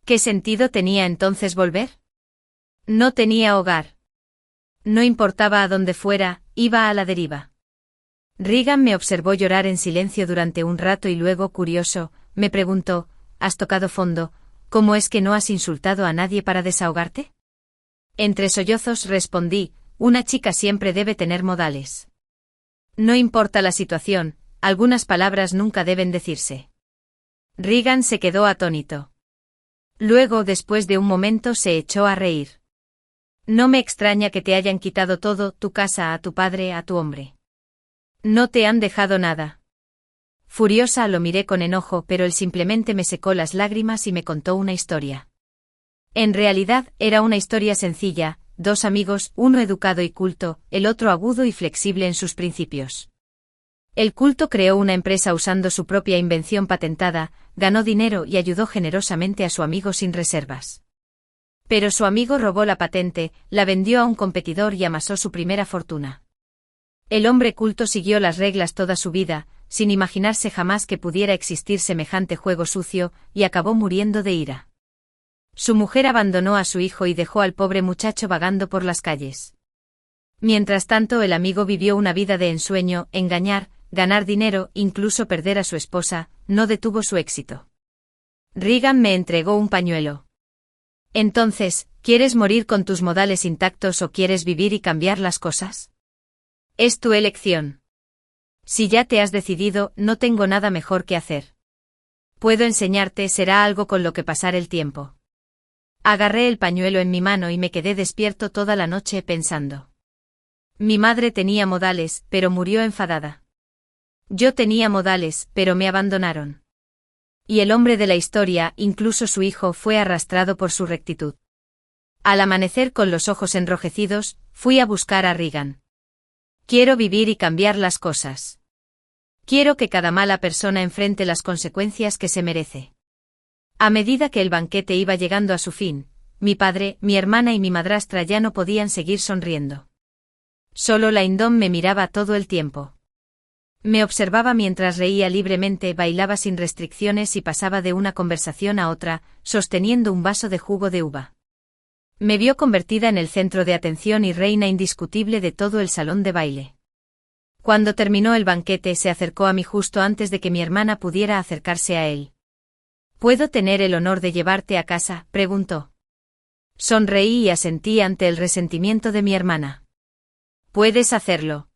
¿Qué sentido tenía entonces volver? No tenía hogar. No importaba a dónde fuera, iba a la deriva. Regan me observó llorar en silencio durante un rato y luego, curioso, me preguntó: «¿Has tocado fondo? ¿Cómo es que no has insultado a nadie para desahogarte?» Entre sollozos respondí: «Una chica siempre debe tener modales. No importa la situación, algunas palabras nunca deben decirse». Regan se quedó atónito. Luego, después de un momento, se echó a reír. «No me extraña que te hayan quitado todo, tu casa, a tu padre, a tu hombre. No te han dejado nada». Furiosa lo miré con enojo, pero él simplemente me secó las lágrimas y me contó una historia. En realidad, era una historia sencilla: 2 amigos, uno educado y culto, el otro agudo y flexible en sus principios. El culto creó una empresa usando su propia invención patentada, ganó dinero y ayudó generosamente a su amigo sin reservas. Pero su amigo robó la patente, la vendió a un competidor y amasó su primera fortuna. El hombre culto siguió las reglas toda su vida, sin imaginarse jamás que pudiera existir semejante juego sucio, y acabó muriendo de ira. Su mujer abandonó a su hijo y dejó al pobre muchacho vagando por las calles. Mientras tanto, el amigo vivió una vida de ensueño: engañar, ganar dinero, incluso perder a su esposa. No detuvo su éxito. Regan me entregó un pañuelo. «Entonces, ¿quieres morir con tus modales intactos o quieres vivir y cambiar las cosas? Es tu elección. Si ya te has decidido, no tengo nada mejor que hacer. Puedo enseñarte, será algo con lo que pasar el tiempo». Agarré el pañuelo en mi mano y me quedé despierto toda la noche pensando. Mi madre tenía modales, pero murió enfadada. Yo tenía modales, pero me abandonaron. Y el hombre de la historia, incluso su hijo, fue arrastrado por su rectitud. Al amanecer, con los ojos enrojecidos, fui a buscar a Regan. Quiero vivir y cambiar las cosas. Quiero que cada mala persona enfrente las consecuencias que se merece. A medida que el banquete iba llegando a su fin, mi padre, mi hermana y mi madrastra ya no podían seguir sonriendo. Solo Laindon me miraba todo el tiempo. Me observaba mientras reía libremente, bailaba sin restricciones y pasaba de una conversación a otra, sosteniendo un vaso de jugo de uva. Me vio convertida en el centro de atención y reina indiscutible de todo el salón de baile. Cuando terminó el banquete, se acercó a mí justo antes de que mi hermana pudiera acercarse a él. «¿Puedo tener el honor de llevarte a casa?», preguntó. Sonreí y asentí ante el resentimiento de mi hermana. «Puedes hacerlo».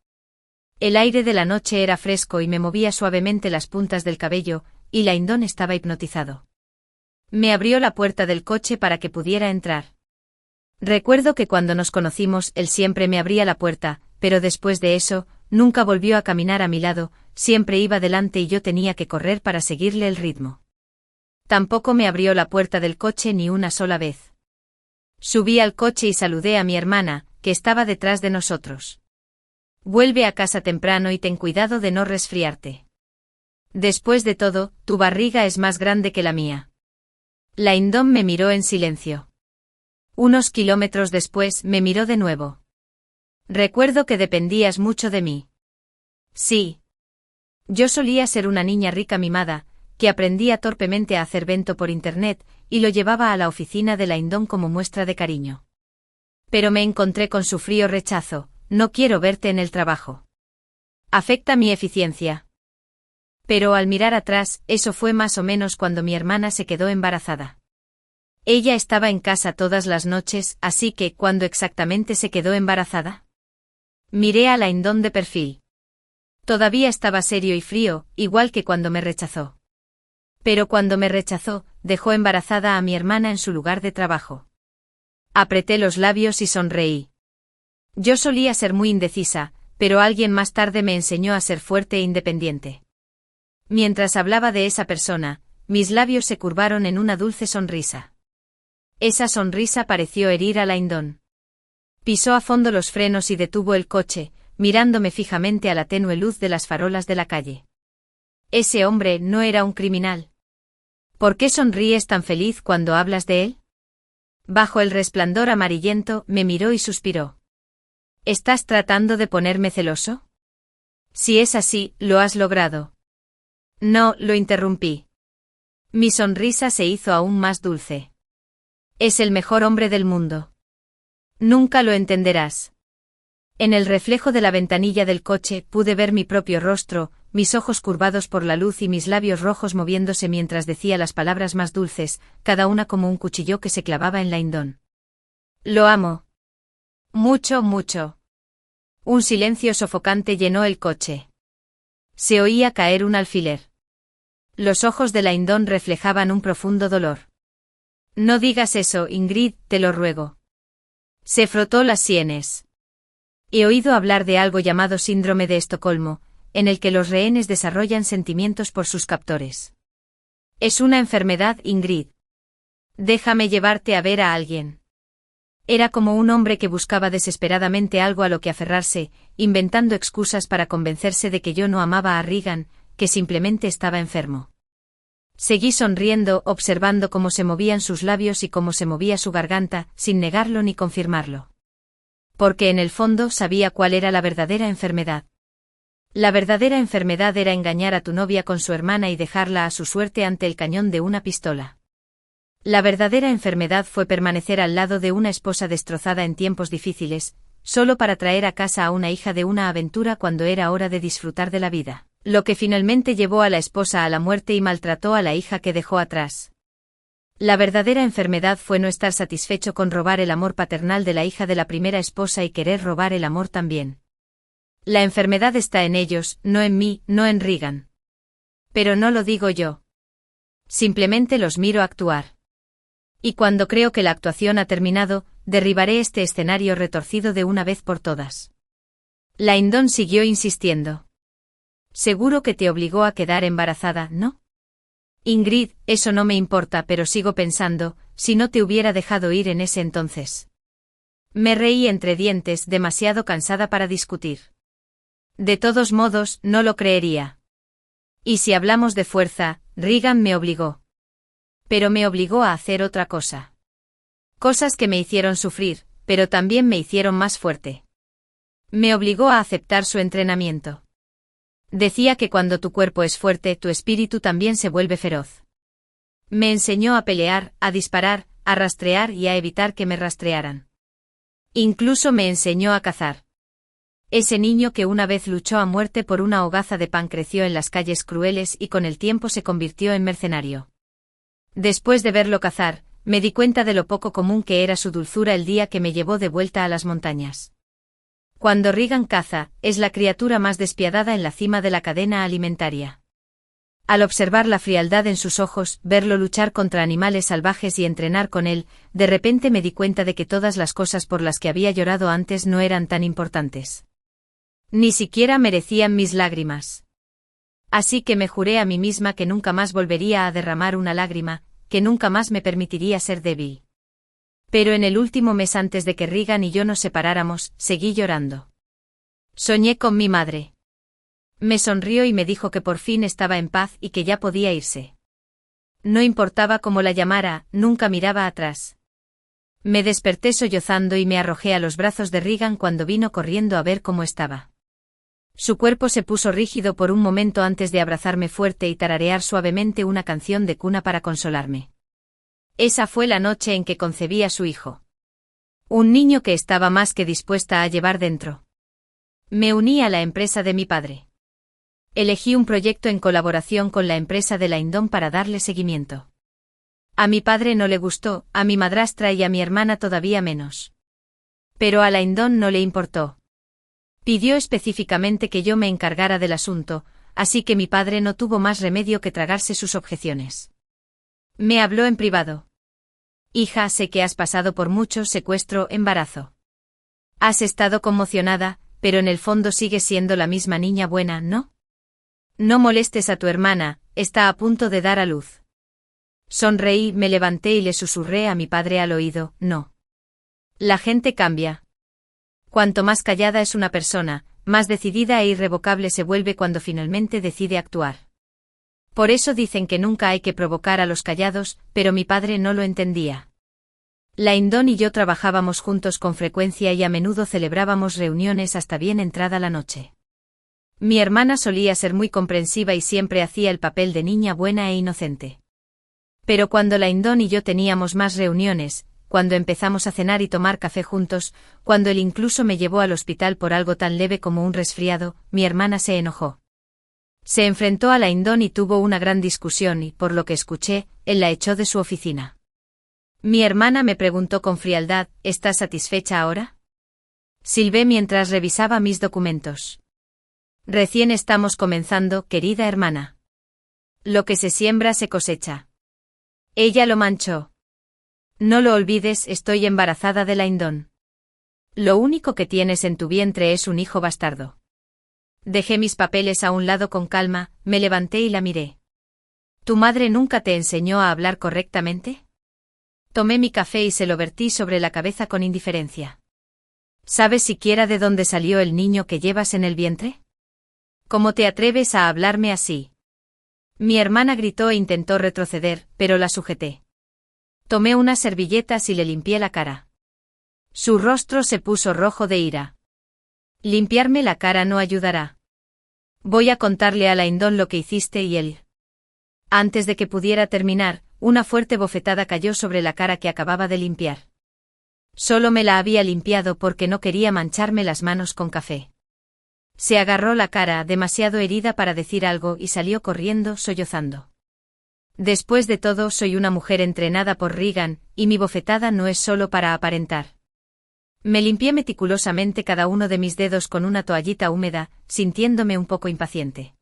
El aire de la noche era fresco y me movía suavemente las puntas del cabello, y Laindon estaba hipnotizado. Me abrió la puerta del coche para que pudiera entrar. Recuerdo que cuando nos conocimos él siempre me abría la puerta, pero después de eso, nunca volvió a caminar a mi lado, siempre iba delante y yo tenía que correr para seguirle el ritmo. Tampoco me abrió la puerta del coche ni una sola vez. Subí al coche y saludé a mi hermana, que estaba detrás de nosotros. Vuelve a casa temprano y ten cuidado de no resfriarte. Después de todo, tu barriga es más grande que la mía. Lyndon me miró en silencio. Unos kilómetros después me miró de nuevo. Recuerdo que dependías mucho de mí. Sí. Yo solía ser una niña rica mimada, que aprendía torpemente a hacer bento por internet, y lo llevaba a la oficina de Lyndon como muestra de cariño. Pero me encontré con su frío rechazo: no quiero verte en el trabajo. Afecta mi eficiencia. Pero al mirar atrás, eso fue más o menos cuando mi hermana se quedó embarazada. Ella estaba en casa todas las noches, así que, ¿cuándo exactamente se quedó embarazada? Miré a Lyndon de perfil. Todavía estaba serio y frío, igual que cuando me rechazó. Pero cuando me rechazó, dejó embarazada a mi hermana en su lugar de trabajo. Apreté los labios y sonreí. Yo solía ser muy indecisa, pero alguien más tarde me enseñó a ser fuerte e independiente. Mientras hablaba de esa persona, mis labios se curvaron en una dulce sonrisa. Esa sonrisa pareció herir a Lyndon. Pisó a fondo los frenos y detuvo el coche, mirándome fijamente a la tenue luz de las farolas de la calle. Ese hombre no era un criminal. ¿Por qué sonríes tan feliz cuando hablas de él? Bajo el resplandor amarillento, me miró y suspiró. ¿Estás tratando de ponerme celoso? Si es así, lo has logrado. No, lo interrumpí. Mi sonrisa se hizo aún más dulce. Es el mejor hombre del mundo. Nunca lo entenderás. En el reflejo de la ventanilla del coche pude ver mi propio rostro, mis ojos curvados por la luz y mis labios rojos moviéndose mientras decía las palabras más dulces, cada una como un cuchillo que se clavaba en Lyndon. Lo amo. Mucho, mucho. Un silencio sofocante llenó el coche. Se oía caer un alfiler. Los ojos de Lyndon reflejaban un profundo dolor. No digas eso, Ingrid, te lo ruego. Se frotó las sienes. He oído hablar de algo llamado síndrome de Estocolmo, en el que los rehenes desarrollan sentimientos por sus captores. Es una enfermedad, Ingrid. Déjame llevarte a ver a alguien. Era como un hombre que buscaba desesperadamente algo a lo que aferrarse, inventando excusas para convencerse de que yo no amaba a Regan, que simplemente estaba enfermo. Seguí sonriendo, observando cómo se movían sus labios y cómo se movía su garganta, sin negarlo ni confirmarlo. Porque en el fondo sabía cuál era la verdadera enfermedad. La verdadera enfermedad era engañar a tu novia con su hermana y dejarla a su suerte ante el cañón de una pistola. La verdadera enfermedad fue permanecer al lado de una esposa destrozada en tiempos difíciles, solo para traer a casa a una hija de una aventura cuando era hora de disfrutar de la vida, lo que finalmente llevó a la esposa a la muerte y maltrató a la hija que dejó atrás. La verdadera enfermedad fue no estar satisfecho con robar el amor paternal de la hija de la primera esposa y querer robar el amor también. La enfermedad está en ellos, no en mí, no en Regan. Pero no lo digo yo. Simplemente los miro actuar. Y cuando creo que la actuación ha terminado, derribaré este escenario retorcido de una vez por todas. Lyndon siguió insistiendo. Seguro que te obligó a quedar embarazada, ¿no? Ingrid, eso no me importa, pero sigo pensando, si no te hubiera dejado ir en ese entonces. Me reí entre dientes, demasiado cansada para discutir. De todos modos, no lo creería. Y si hablamos de fuerza, Regan me obligó. Pero me obligó a hacer otra cosa. Cosas que me hicieron sufrir, pero también me hicieron más fuerte. Me obligó a aceptar su entrenamiento. Decía que cuando tu cuerpo es fuerte, tu espíritu también se vuelve feroz. Me enseñó a pelear, a disparar, a rastrear y a evitar que me rastrearan. Incluso me enseñó a cazar. Ese niño que una vez luchó a muerte por una hogaza de pan creció en las calles crueles y con el tiempo se convirtió en mercenario. Después de verlo cazar, me di cuenta de lo poco común que era su dulzura el día que me llevó de vuelta a las montañas. Cuando Regan caza, es la criatura más despiadada en la cima de la cadena alimentaria. Al observar la frialdad en sus ojos, verlo luchar contra animales salvajes y entrenar con él, de repente me di cuenta de que todas las cosas por las que había llorado antes no eran tan importantes. Ni siquiera merecían mis lágrimas. Así que me juré a mí misma que nunca más volvería a derramar una lágrima, que nunca más me permitiría ser débil. Pero en el último mes antes de que Regan y yo nos separáramos, seguí llorando. Soñé con mi madre. Me sonrió y me dijo que por fin estaba en paz y que ya podía irse. No importaba cómo la llamara, nunca miraba atrás. Me desperté sollozando y me arrojé a los brazos de Regan cuando vino corriendo a ver cómo estaba. Su cuerpo se puso rígido por un momento antes de abrazarme fuerte y tararear suavemente una canción de cuna para consolarme. Esa fue la noche en que concebí a su hijo. Un niño que estaba más que dispuesta a llevar dentro. Me uní a la empresa de mi padre. Elegí un proyecto en colaboración con la empresa de Laindon para darle seguimiento. A mi padre no le gustó, a mi madrastra y a mi hermana todavía menos. Pero a Laindon no le importó. Pidió específicamente que yo me encargara del asunto, así que mi padre no tuvo más remedio que tragarse sus objeciones. Me habló en privado. Hija, sé que has pasado por mucho secuestro, embarazo. Has estado conmocionada, pero en el fondo sigues siendo la misma niña buena, ¿no? No molestes a tu hermana, está a punto de dar a luz. Sonreí, me levanté y le susurré a mi padre al oído, no. La gente cambia. Cuanto más callada es una persona, más decidida e irrevocable se vuelve cuando finalmente decide actuar. Por eso dicen que nunca hay que provocar a los callados, pero mi padre no lo entendía. Laindon y yo trabajábamos juntos con frecuencia y a menudo celebrábamos reuniones hasta bien entrada la noche. Mi hermana solía ser muy comprensiva y siempre hacía el papel de niña buena e inocente. Pero cuando Laindon y yo teníamos más reuniones, cuando empezamos a cenar y tomar café juntos, cuando él incluso me llevó al hospital por algo tan leve como un resfriado, mi hermana se enojó. Se enfrentó a Laindon y tuvo una gran discusión y, por lo que escuché, él la echó de su oficina. Mi hermana me preguntó con frialdad, ¿estás satisfecha ahora? Silbé mientras revisaba mis documentos. Recién estamos comenzando, querida hermana. Lo que se siembra se cosecha. Ella lo manchó. No lo olvides, estoy embarazada de Laindon. Lo único que tienes en tu vientre es un hijo bastardo. Dejé mis papeles a un lado con calma, me levanté y la miré. ¿Tu madre nunca te enseñó a hablar correctamente? Tomé mi café y se lo vertí sobre la cabeza con indiferencia. ¿Sabes siquiera de dónde salió el niño que llevas en el vientre? ¿Cómo te atreves a hablarme así? Mi hermana gritó e intentó retroceder, pero la sujeté. Tomé unas servilletas y le limpié la cara. Su rostro se puso rojo de ira. Limpiarme la cara no ayudará. Voy a contarle a Laindon lo que hiciste y él. Antes de que pudiera terminar, una fuerte bofetada cayó sobre la cara que acababa de limpiar. Solo me la había limpiado porque no quería mancharme las manos con café. Se agarró la cara, demasiado herida para decir algo, y salió corriendo, sollozando. Después de todo, soy una mujer entrenada por Regan, y mi bofetada no es solo para aparentar. Me limpié meticulosamente cada uno de mis dedos con una toallita húmeda, sintiéndome un poco impaciente.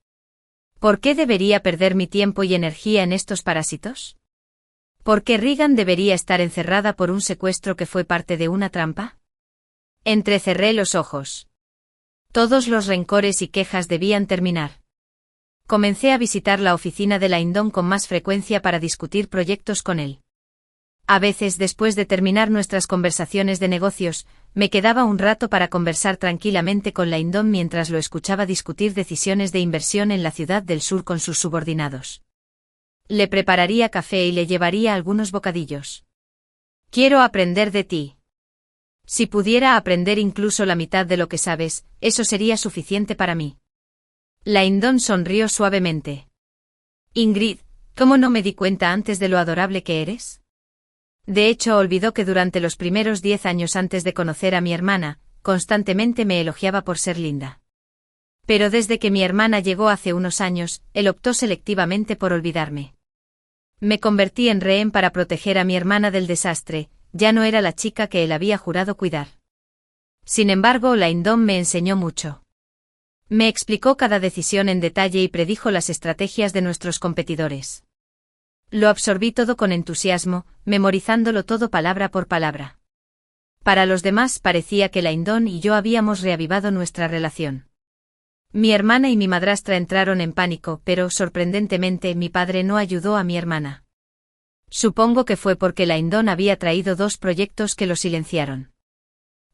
¿Por qué debería perder mi tiempo y energía en estos parásitos? ¿Por qué Regan debería estar encerrada por un secuestro que fue parte de una trampa? Entrecerré los ojos. Todos los rencores y quejas debían terminar. Comencé a visitar la oficina de Laindon con más frecuencia para discutir proyectos con él. A veces, después de terminar nuestras conversaciones de negocios, me quedaba un rato para conversar tranquilamente con Laindon mientras lo escuchaba discutir decisiones de inversión en la ciudad del sur con sus subordinados. Le prepararía café y le llevaría algunos bocadillos. Quiero aprender de ti. Si pudiera aprender incluso la mitad de lo que sabes, eso sería suficiente para mí. Laindon sonrió suavemente. Ingrid, ¿cómo no me di cuenta antes de lo adorable que eres? De hecho, olvidó que durante los primeros 10 años antes de conocer a mi hermana, constantemente me elogiaba por ser linda. Pero desde que mi hermana llegó hace unos años, él optó selectivamente por olvidarme. Me convertí en rehén para proteger a mi hermana del desastre, ya no era la chica que él había jurado cuidar. Sin embargo, Laindon me enseñó mucho. Me explicó cada decisión en detalle y predijo las estrategias de nuestros competidores. Lo absorbí todo con entusiasmo, memorizándolo todo palabra por palabra. Para los demás parecía que Laindon y yo habíamos reavivado nuestra relación. Mi hermana y mi madrastra entraron en pánico, pero, sorprendentemente, mi padre no ayudó a mi hermana. Supongo que fue porque Laindon había traído 2 proyectos que lo silenciaron.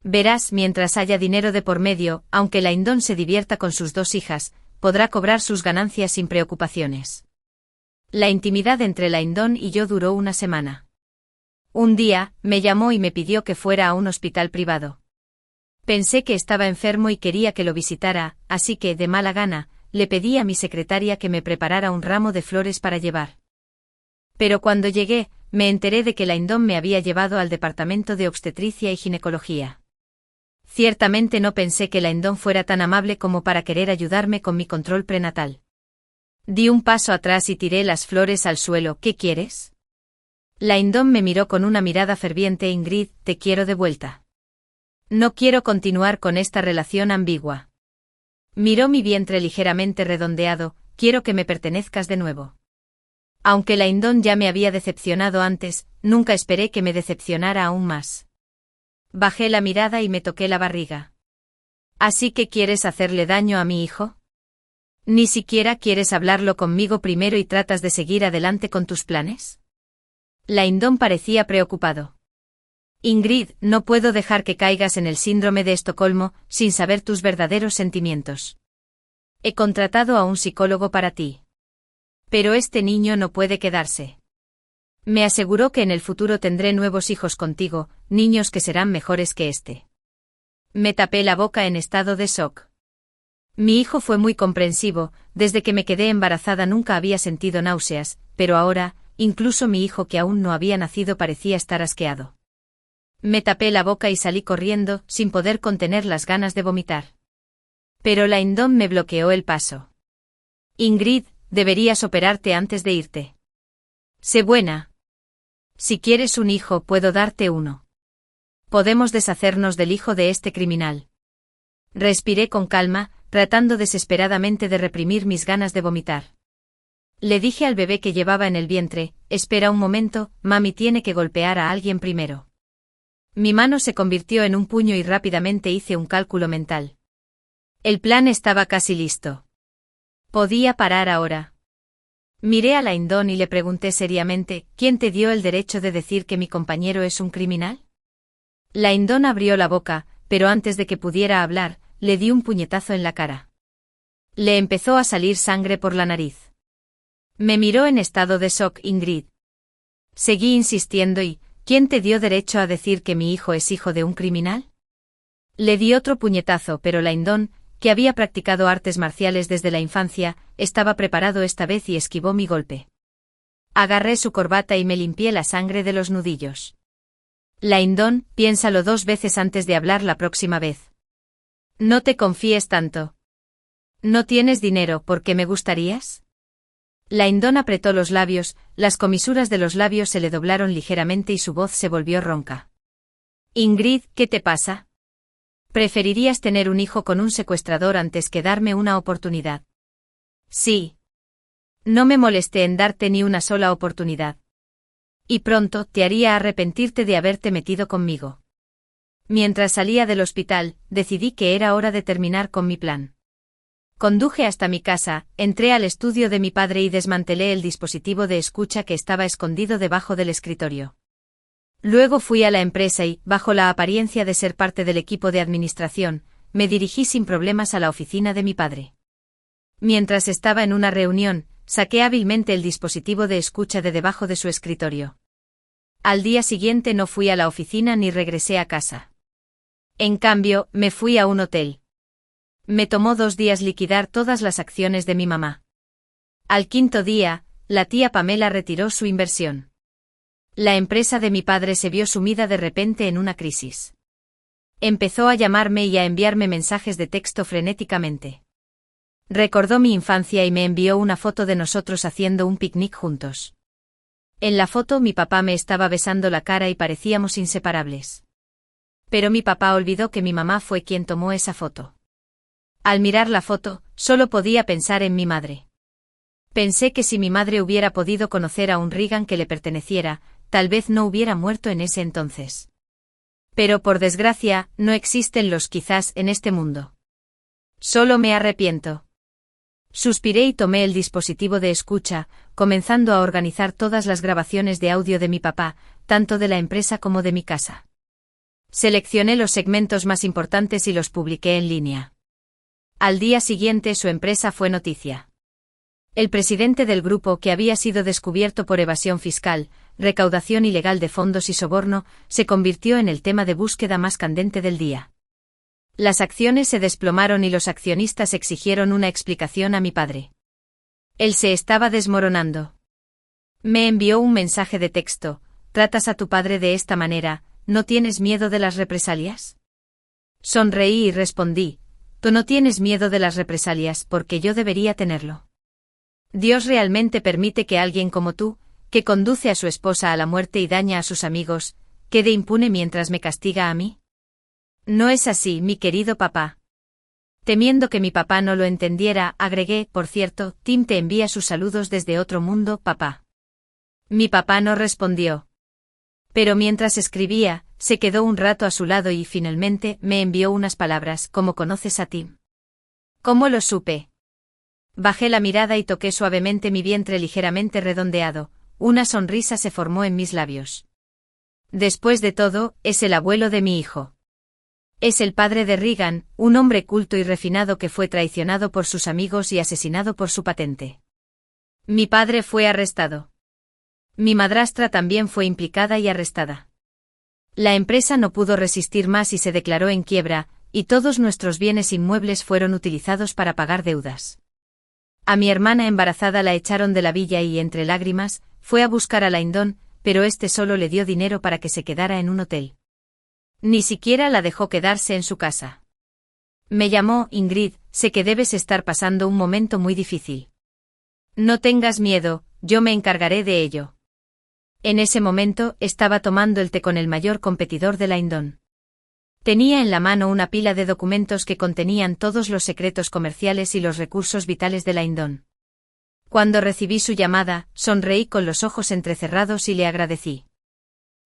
Verás, mientras haya dinero de por medio, aunque Laindon se divierta con sus 2 hijas, podrá cobrar sus ganancias sin preocupaciones. La intimidad entre Laindon y yo duró una semana. Un día, me llamó y me pidió que fuera a un hospital privado. Pensé que estaba enfermo y quería que lo visitara, así que, de mala gana, le pedí a mi secretaria que me preparara un ramo de flores para llevar. Pero cuando llegué, me enteré de que Laindon me había llevado al departamento de obstetricia y ginecología. Ciertamente no pensé que Laindon fuera tan amable como para querer ayudarme con mi control prenatal. Di un paso atrás y tiré las flores al suelo. ¿Qué quieres? Laindon me miró con una mirada ferviente. Ingrid, te quiero de vuelta. No quiero continuar con esta relación ambigua. Miró mi vientre ligeramente redondeado. Quiero que me pertenezcas de nuevo. Aunque Laindon ya me había decepcionado antes, nunca esperé que me decepcionara aún más. Bajé la mirada y me toqué la barriga. ¿Así que quieres hacerle daño a mi hijo? ¿Ni siquiera quieres hablarlo conmigo primero y tratas de seguir adelante con tus planes? Laindon parecía preocupado. Ingrid, no puedo dejar que caigas en el síndrome de Estocolmo, sin saber tus verdaderos sentimientos. He contratado a un psicólogo para ti. Pero este niño no puede quedarse. Me aseguró que en el futuro tendré nuevos hijos contigo, niños que serán mejores que este. Me tapé la boca en estado de shock. Mi hijo fue muy comprensivo, desde que me quedé embarazada nunca había sentido náuseas, pero ahora, incluso mi hijo que aún no había nacido parecía estar asqueado. Me tapé la boca y salí corriendo, sin poder contener las ganas de vomitar. Pero Laindon me bloqueó el paso. Ingrid, deberías operarte antes de irte. Sé buena. Si quieres un hijo, puedo darte uno. Podemos deshacernos del hijo de este criminal. Respiré con calma, tratando desesperadamente de reprimir mis ganas de vomitar. Le dije al bebé que llevaba en el vientre, espera un momento, mami tiene que golpear a alguien primero. Mi mano se convirtió en un puño y rápidamente hice un cálculo mental. El plan estaba casi listo. Podía parar ahora. Miré a Laindon y le pregunté seriamente, ¿quién te dio el derecho de decir que mi compañero es un criminal? Laindon abrió la boca, pero antes de que pudiera hablar, le di un puñetazo en la cara. Le empezó a salir sangre por la nariz. Me miró en estado de shock. Ingrid. Seguí insistiendo y, ¿quién te dio derecho a decir que mi hijo es hijo de un criminal? Le di otro puñetazo, pero Laindon, que había practicado artes marciales desde la infancia, estaba preparado esta vez y esquivó mi golpe. Agarré su corbata y me limpié la sangre de los nudillos. Laindon, piénsalo 2 veces antes de hablar la próxima vez. No te confíes tanto. ¿No tienes dinero porque me gustarías? Laindon apretó los labios, las comisuras de los labios se le doblaron ligeramente y su voz se volvió ronca. Ingrid, ¿qué te pasa? ¿Preferirías tener un hijo con un secuestrador antes que darme una oportunidad? Sí. No me molesté en darte ni una sola oportunidad. Y pronto te haría arrepentirte de haberte metido conmigo. Mientras salía del hospital, decidí que era hora de terminar con mi plan. Conduje hasta mi casa, entré al estudio de mi padre y desmantelé el dispositivo de escucha que estaba escondido debajo del escritorio. Luego fui a la empresa y, bajo la apariencia de ser parte del equipo de administración, me dirigí sin problemas a la oficina de mi padre. Mientras estaba en una reunión, saqué hábilmente el dispositivo de escucha de debajo de su escritorio. Al día siguiente no fui a la oficina ni regresé a casa. En cambio, me fui a un hotel. Me tomó 2 días liquidar todas las acciones de mi mamá. Al 5.º día, la tía Pamela retiró su inversión. La empresa de mi padre se vio sumida de repente en una crisis. Empezó a llamarme y a enviarme mensajes de texto frenéticamente. Recordó mi infancia y me envió una foto de nosotros haciendo un picnic juntos. En la foto mi papá me estaba besando la cara y parecíamos inseparables. Pero mi papá olvidó que mi mamá fue quien tomó esa foto. Al mirar la foto, solo podía pensar en mi madre. Pensé que si mi madre hubiera podido conocer a un Reagan que le perteneciera, tal vez no hubiera muerto en ese entonces. Pero por desgracia, no existen los quizás en este mundo. Solo me arrepiento. Suspiré y tomé el dispositivo de escucha, comenzando a organizar todas las grabaciones de audio de mi papá, tanto de la empresa como de mi casa. Seleccioné los segmentos más importantes y los publiqué en línea. Al día siguiente su empresa fue noticia. El presidente del grupo, que había sido descubierto por evasión fiscal, recaudación ilegal de fondos y soborno, se convirtió en el tema de búsqueda más candente del día. Las acciones se desplomaron y los accionistas exigieron una explicación a mi padre. Él se estaba desmoronando. Me envió un mensaje de texto: ¿tratas a tu padre de esta manera? ¿No tienes miedo de las represalias? Sonreí y respondí: tú no tienes miedo de las represalias porque yo debería tenerlo. Dios realmente permite que alguien como tú, que conduce a su esposa a la muerte y daña a sus amigos, quede impune mientras me castiga a mí. No es así, mi querido papá. Temiendo que mi papá no lo entendiera, agregué: por cierto, Tim te envía sus saludos desde otro mundo, papá. Mi papá no respondió. Pero mientras escribía, se quedó un rato a su lado y finalmente me envió unas palabras: ¿cómo conoces a Tim? ¿Cómo lo supe? Bajé la mirada y toqué suavemente mi vientre ligeramente redondeado. Una sonrisa se formó en mis labios. Después de todo, es el abuelo de mi hijo. Es el padre de Regan, un hombre culto y refinado que fue traicionado por sus amigos y asesinado por su patente. Mi padre fue arrestado. Mi madrastra también fue implicada y arrestada. La empresa no pudo resistir más y se declaró en quiebra, y todos nuestros bienes inmuebles fueron utilizados para pagar deudas. A mi hermana embarazada la echaron de la villa y, entre lágrimas, fue a buscar a Lyndon, pero este solo le dio dinero para que se quedara en un hotel. Ni siquiera la dejó quedarse en su casa. Me llamó: Ingrid, sé que debes estar pasando un momento muy difícil. No tengas miedo, yo me encargaré de ello. En ese momento, estaba tomando el té con el mayor competidor de Lyndon. Tenía en la mano una pila de documentos que contenían todos los secretos comerciales y los recursos vitales de Lyndon. Cuando recibí su llamada, sonreí con los ojos entrecerrados y le agradecí.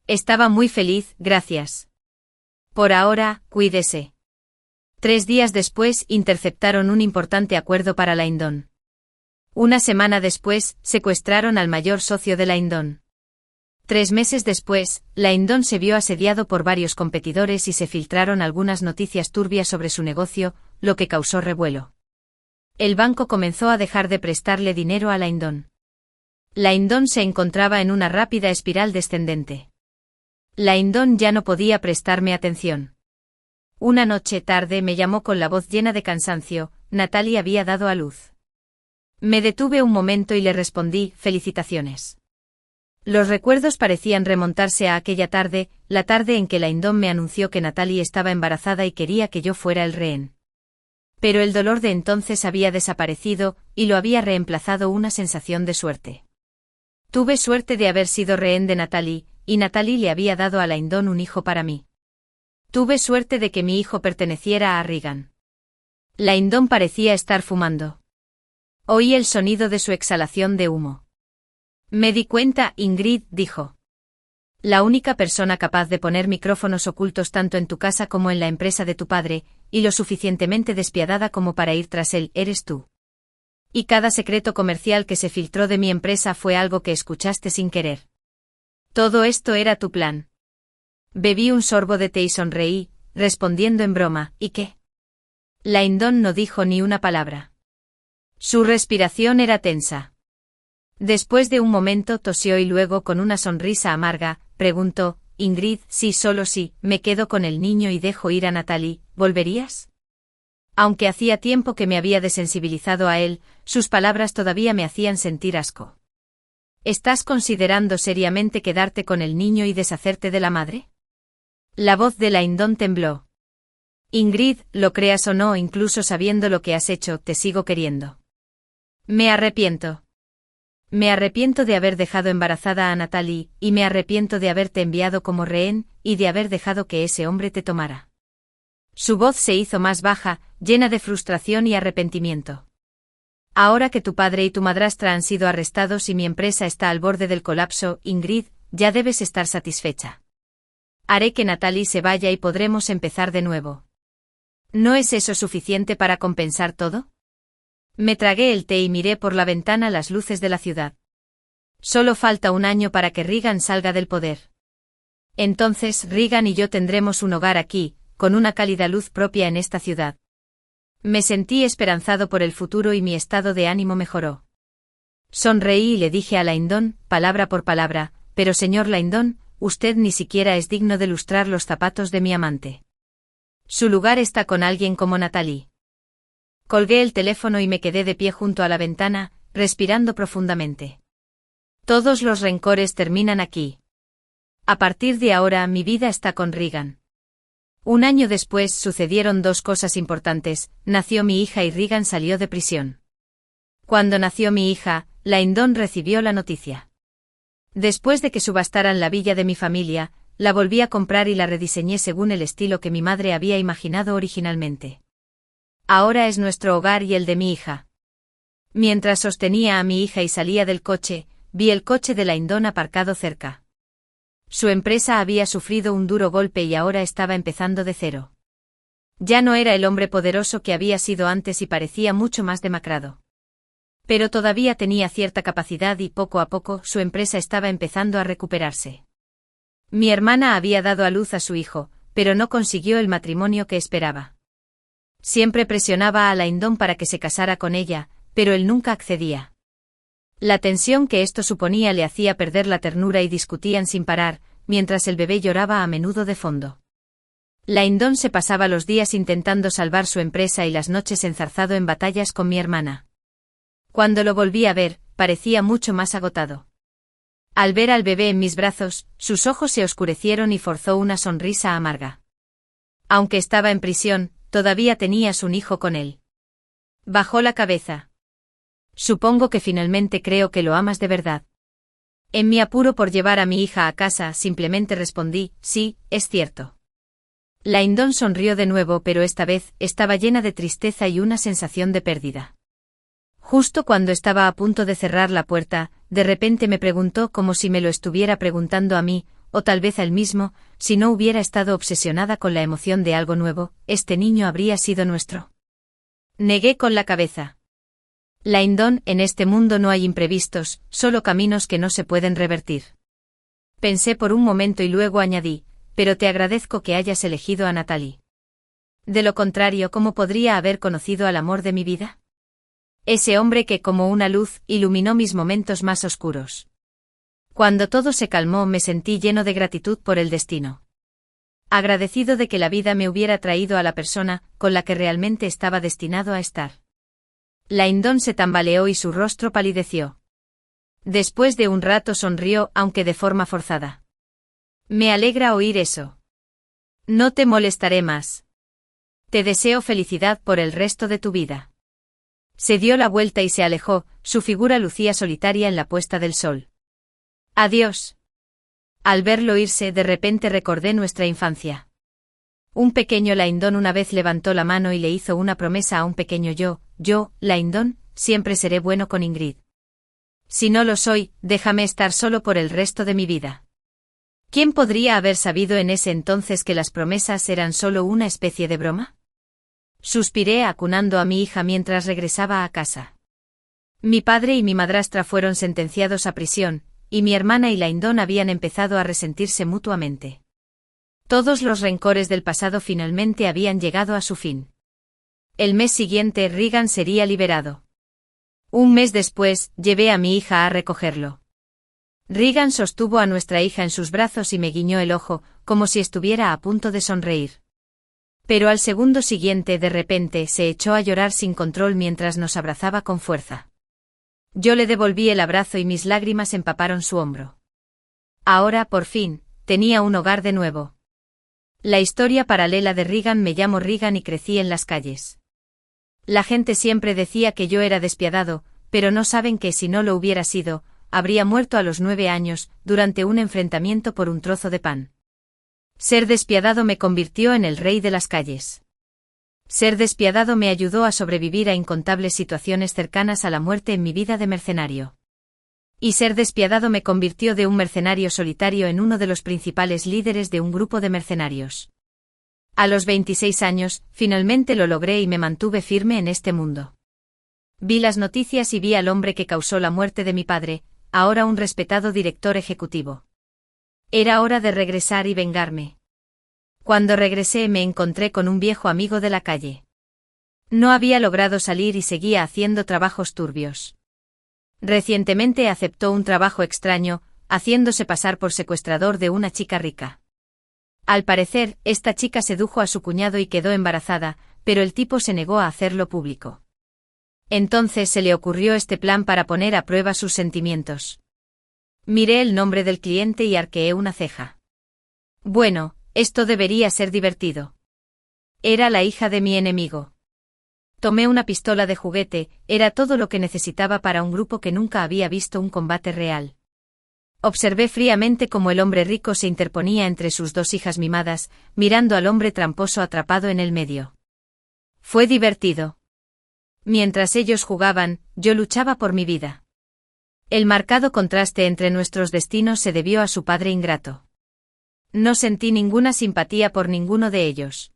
Estaba muy feliz, gracias. Por ahora, cuídese. 3 días después, interceptaron un importante acuerdo para Lyndon. Una semana después, secuestraron al mayor socio de Lyndon. 3 meses después, Lyndon se vio asediado por varios competidores y se filtraron algunas noticias turbias sobre su negocio, lo que causó revuelo. El banco comenzó a dejar de prestarle dinero a Lyndon. Lyndon se encontraba en una rápida espiral descendente. Lyndon ya no podía prestarme atención. Una noche tarde me llamó con la voz llena de cansancio: Natalie había dado a luz. Me detuve un momento y le respondí: felicitaciones. Los recuerdos parecían remontarse a aquella tarde, la tarde en que Lyndon me anunció que Natalie estaba embarazada y quería que yo fuera el rehén. Pero el dolor de entonces había desaparecido, y lo había reemplazado una sensación de suerte. Tuve suerte de haber sido rehén de Natalie, y Natalie le había dado a Lyndon un hijo para mí. Tuve suerte de que mi hijo perteneciera a Regan. Lyndon parecía estar fumando. Oí el sonido de su exhalación de humo. Me di cuenta, Ingrid, dijo. La única persona capaz de poner micrófonos ocultos tanto en tu casa como en la empresa de tu padre, y lo suficientemente despiadada como para ir tras él, eres tú. Y cada secreto comercial que se filtró de mi empresa fue algo que escuchaste sin querer. Todo esto era tu plan. Bebí un sorbo de té y sonreí, respondiendo en broma: ¿y qué? Lyndon no dijo ni una palabra. Su respiración era tensa. Después de un momento tosió y luego, con una sonrisa amarga, preguntó: Ingrid, si solo si me quedo con el niño y dejo ir a Natalie, ¿volverías? Aunque hacía tiempo que me había desensibilizado a él, sus palabras todavía me hacían sentir asco. ¿Estás considerando seriamente quedarte con el niño y deshacerte de la madre? La voz de Lyndon tembló. Ingrid, lo creas o no, incluso sabiendo lo que has hecho, te sigo queriendo. Me arrepiento. Me arrepiento de haber dejado embarazada a Natalie, y me arrepiento de haberte enviado como rehén, y de haber dejado que ese hombre te tomara. Su voz se hizo más baja, llena de frustración y arrepentimiento. Ahora que tu padre y tu madrastra han sido arrestados y mi empresa está al borde del colapso, Ingrid, ya debes estar satisfecha. Haré que Natalie se vaya y podremos empezar de nuevo. ¿No es eso suficiente para compensar todo? Me tragué el té y miré por la ventana las luces de la ciudad. Solo falta un año para que Reagan salga del poder. Entonces Reagan y yo tendremos un hogar aquí, con una cálida luz propia en esta ciudad. Me sentí esperanzado por el futuro y mi estado de ánimo mejoró. Sonreí y le dije a Lyndon, palabra por palabra, pero señor Lyndon, usted ni siquiera es digno de lustrar los zapatos de mi amante. Su lugar está con alguien como Natalie. Colgué el teléfono y me quedé de pie junto a la ventana, respirando profundamente. Todos los rencores terminan aquí. A partir de ahora mi vida está con Reagan. Un año después sucedieron dos cosas importantes, nació mi hija y Reagan salió de prisión. Cuando nació mi hija, Lyndon recibió la noticia. Después de que subastaran la villa de mi familia, la volví a comprar y la rediseñé según el estilo que mi madre había imaginado originalmente. Ahora es nuestro hogar y el de mi hija. Mientras sostenía a mi hija y salía del coche, vi el coche de Lyndon aparcado cerca. Su empresa había sufrido un duro golpe y ahora estaba empezando de cero. Ya no era el hombre poderoso que había sido antes y parecía mucho más demacrado. Pero todavía tenía cierta capacidad y poco a poco su empresa estaba empezando a recuperarse. Mi hermana había dado a luz a su hijo, pero no consiguió el matrimonio que esperaba. Siempre presionaba a Lyndon para que se casara con ella, pero él nunca accedía. La tensión que esto suponía le hacía perder la ternura y discutían sin parar, mientras el bebé lloraba a menudo de fondo. Lyndon se pasaba los días intentando salvar su empresa y las noches enzarzado en batallas con mi hermana. Cuando lo volví a ver, parecía mucho más agotado. Al ver al bebé en mis brazos, sus ojos se oscurecieron y forzó una sonrisa amarga. Aunque estaba en prisión, todavía tenías un hijo con él. Bajó la cabeza. Supongo que finalmente creo que lo amas de verdad. En mi apuro por llevar a mi hija a casa, simplemente respondí, sí, es cierto. Lyndon sonrió de nuevo, pero esta vez estaba llena de tristeza y una sensación de pérdida. Justo cuando estaba a punto de cerrar la puerta, de repente me preguntó como si me lo estuviera preguntando a mí, o tal vez a él mismo, si no hubiera estado obsesionada con la emoción de algo nuevo, ¿este niño habría sido nuestro? Negué con la cabeza. Lyndon, en este mundo no hay imprevistos, solo caminos que no se pueden revertir. Pensé por un momento y luego añadí, pero te agradezco que hayas elegido a Natalie. De lo contrario, ¿cómo podría haber conocido al amor de mi vida? Ese hombre que, como una luz, iluminó mis momentos más oscuros. Cuando todo se calmó, me sentí lleno de gratitud por el destino. Agradecido de que la vida me hubiera traído a la persona con la que realmente estaba destinado a estar. Lyndon se tambaleó y su rostro palideció. Después de un rato sonrió, aunque de forma forzada. Me alegra oír eso. No te molestaré más. Te deseo felicidad por el resto de tu vida. Se dio la vuelta y se alejó, su figura lucía solitaria en la puesta del sol. Adiós. Al verlo irse, de repente recordé nuestra infancia. Un pequeño Lyndon una vez levantó la mano y le hizo una promesa a un pequeño yo, Lyndon, siempre seré bueno con Ingrid. Si no lo soy, déjame estar solo por el resto de mi vida. ¿Quién podría haber sabido en ese entonces que las promesas eran solo una especie de broma? Suspiré acunando a mi hija mientras regresaba a casa. Mi padre y mi madrastra fueron sentenciados a prisión, y mi hermana y Lyndon habían empezado a resentirse mutuamente. Todos los rencores del pasado finalmente habían llegado a su fin. El mes siguiente Reagan sería liberado. Un mes después, llevé a mi hija a recogerlo. Reagan sostuvo a nuestra hija en sus brazos y me guiñó el ojo, como si estuviera a punto de sonreír. Pero al segundo siguiente de repente se echó a llorar sin control mientras nos abrazaba con fuerza. Yo le devolví el abrazo y mis lágrimas empaparon su hombro. Ahora, por fin, tenía un hogar de nuevo. La historia paralela de Reagan. Me llamo Reagan y crecí en las calles. La gente siempre decía que yo era despiadado, pero no saben que si no lo hubiera sido, habría muerto a los 9 años, durante un enfrentamiento por un trozo de pan. Ser despiadado me convirtió en el rey de las calles. Ser despiadado me ayudó a sobrevivir a incontables situaciones cercanas a la muerte en mi vida de mercenario. Y ser despiadado me convirtió de un mercenario solitario en uno de los principales líderes de un grupo de mercenarios. A los 26 años, finalmente lo logré y me mantuve firme en este mundo. Vi las noticias y vi al hombre que causó la muerte de mi padre, ahora un respetado director ejecutivo. Era hora de regresar y vengarme. Cuando regresé me encontré con un viejo amigo de la calle. No había logrado salir y seguía haciendo trabajos turbios. Recientemente aceptó un trabajo extraño, haciéndose pasar por secuestrador de una chica rica. Al parecer, esta chica sedujo a su cuñado y quedó embarazada, pero el tipo se negó a hacerlo público. Entonces se le ocurrió este plan para poner a prueba sus sentimientos. Miré el nombre del cliente y arqueé una ceja. Bueno, esto debería ser divertido. Era la hija de mi enemigo. Tomé una pistola de juguete, era todo lo que necesitaba para un grupo que nunca había visto un combate real. Observé fríamente cómo el hombre rico se interponía entre sus dos hijas mimadas, mirando al hombre tramposo atrapado en el medio. Fue divertido. Mientras ellos jugaban, yo luchaba por mi vida. El marcado contraste entre nuestros destinos se debió a su padre ingrato. No sentí ninguna simpatía por ninguno de ellos.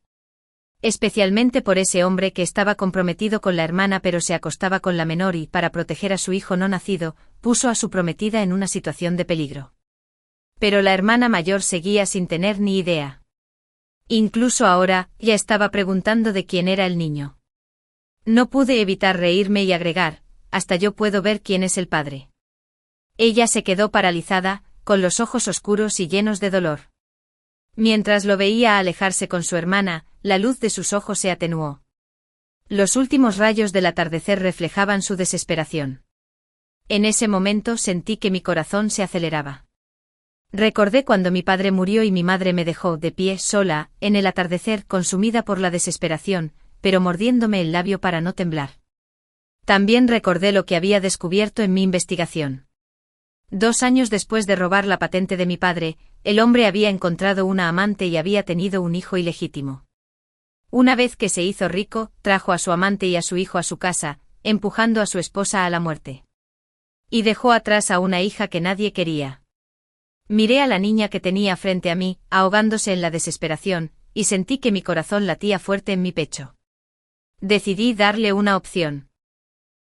Especialmente por ese hombre que estaba comprometido con la hermana pero se acostaba con la menor y, para proteger a su hijo no nacido, puso a su prometida en una situación de peligro. Pero la hermana mayor seguía sin tener ni idea. Incluso ahora, ya estaba preguntando de quién era el niño. No pude evitar reírme y agregar, hasta yo puedo ver quién es el padre. Ella se quedó paralizada, con los ojos oscuros y llenos de dolor. Mientras lo veía alejarse con su hermana, la luz de sus ojos se atenuó. Los últimos rayos del atardecer reflejaban su desesperación. En ese momento sentí que mi corazón se aceleraba. Recordé cuando mi padre murió y mi madre me dejó de pie sola, en el atardecer, consumida por la desesperación, pero mordiéndome el labio para no temblar. También recordé lo que había descubierto en mi investigación. 2 años después de robar la patente de mi padre, el hombre había encontrado una amante y había tenido un hijo ilegítimo. Una vez que se hizo rico, trajo a su amante y a su hijo a su casa, empujando a su esposa a la muerte. Y dejó atrás a una hija que nadie quería. Miré a la niña que tenía frente a mí, ahogándose en la desesperación, y sentí que mi corazón latía fuerte en mi pecho. Decidí darle una opción.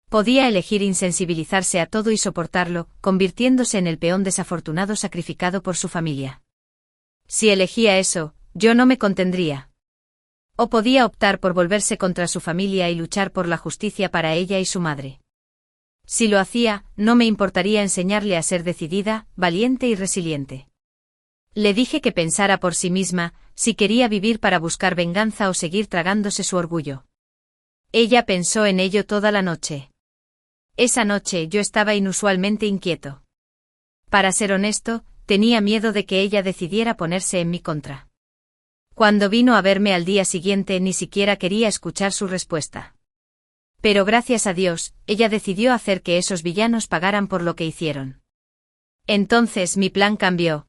Podía elegir insensibilizarse a todo y soportarlo, convirtiéndose en el peón desafortunado sacrificado por su familia. Si elegía eso, yo no me contendría. O podía optar por volverse contra su familia y luchar por la justicia para ella y su madre. Si lo hacía, no me importaría enseñarle a ser decidida, valiente y resiliente. Le dije que pensara por sí misma, si quería vivir para buscar venganza o seguir tragándose su orgullo. Ella pensó en ello toda la noche. Esa noche yo estaba inusualmente inquieto. Para ser honesto, tenía miedo de que ella decidiera ponerse en mi contra. Cuando vino a verme al día siguiente ni siquiera quería escuchar su respuesta. Pero gracias a Dios, ella decidió hacer que esos villanos pagaran por lo que hicieron. Entonces mi plan cambió.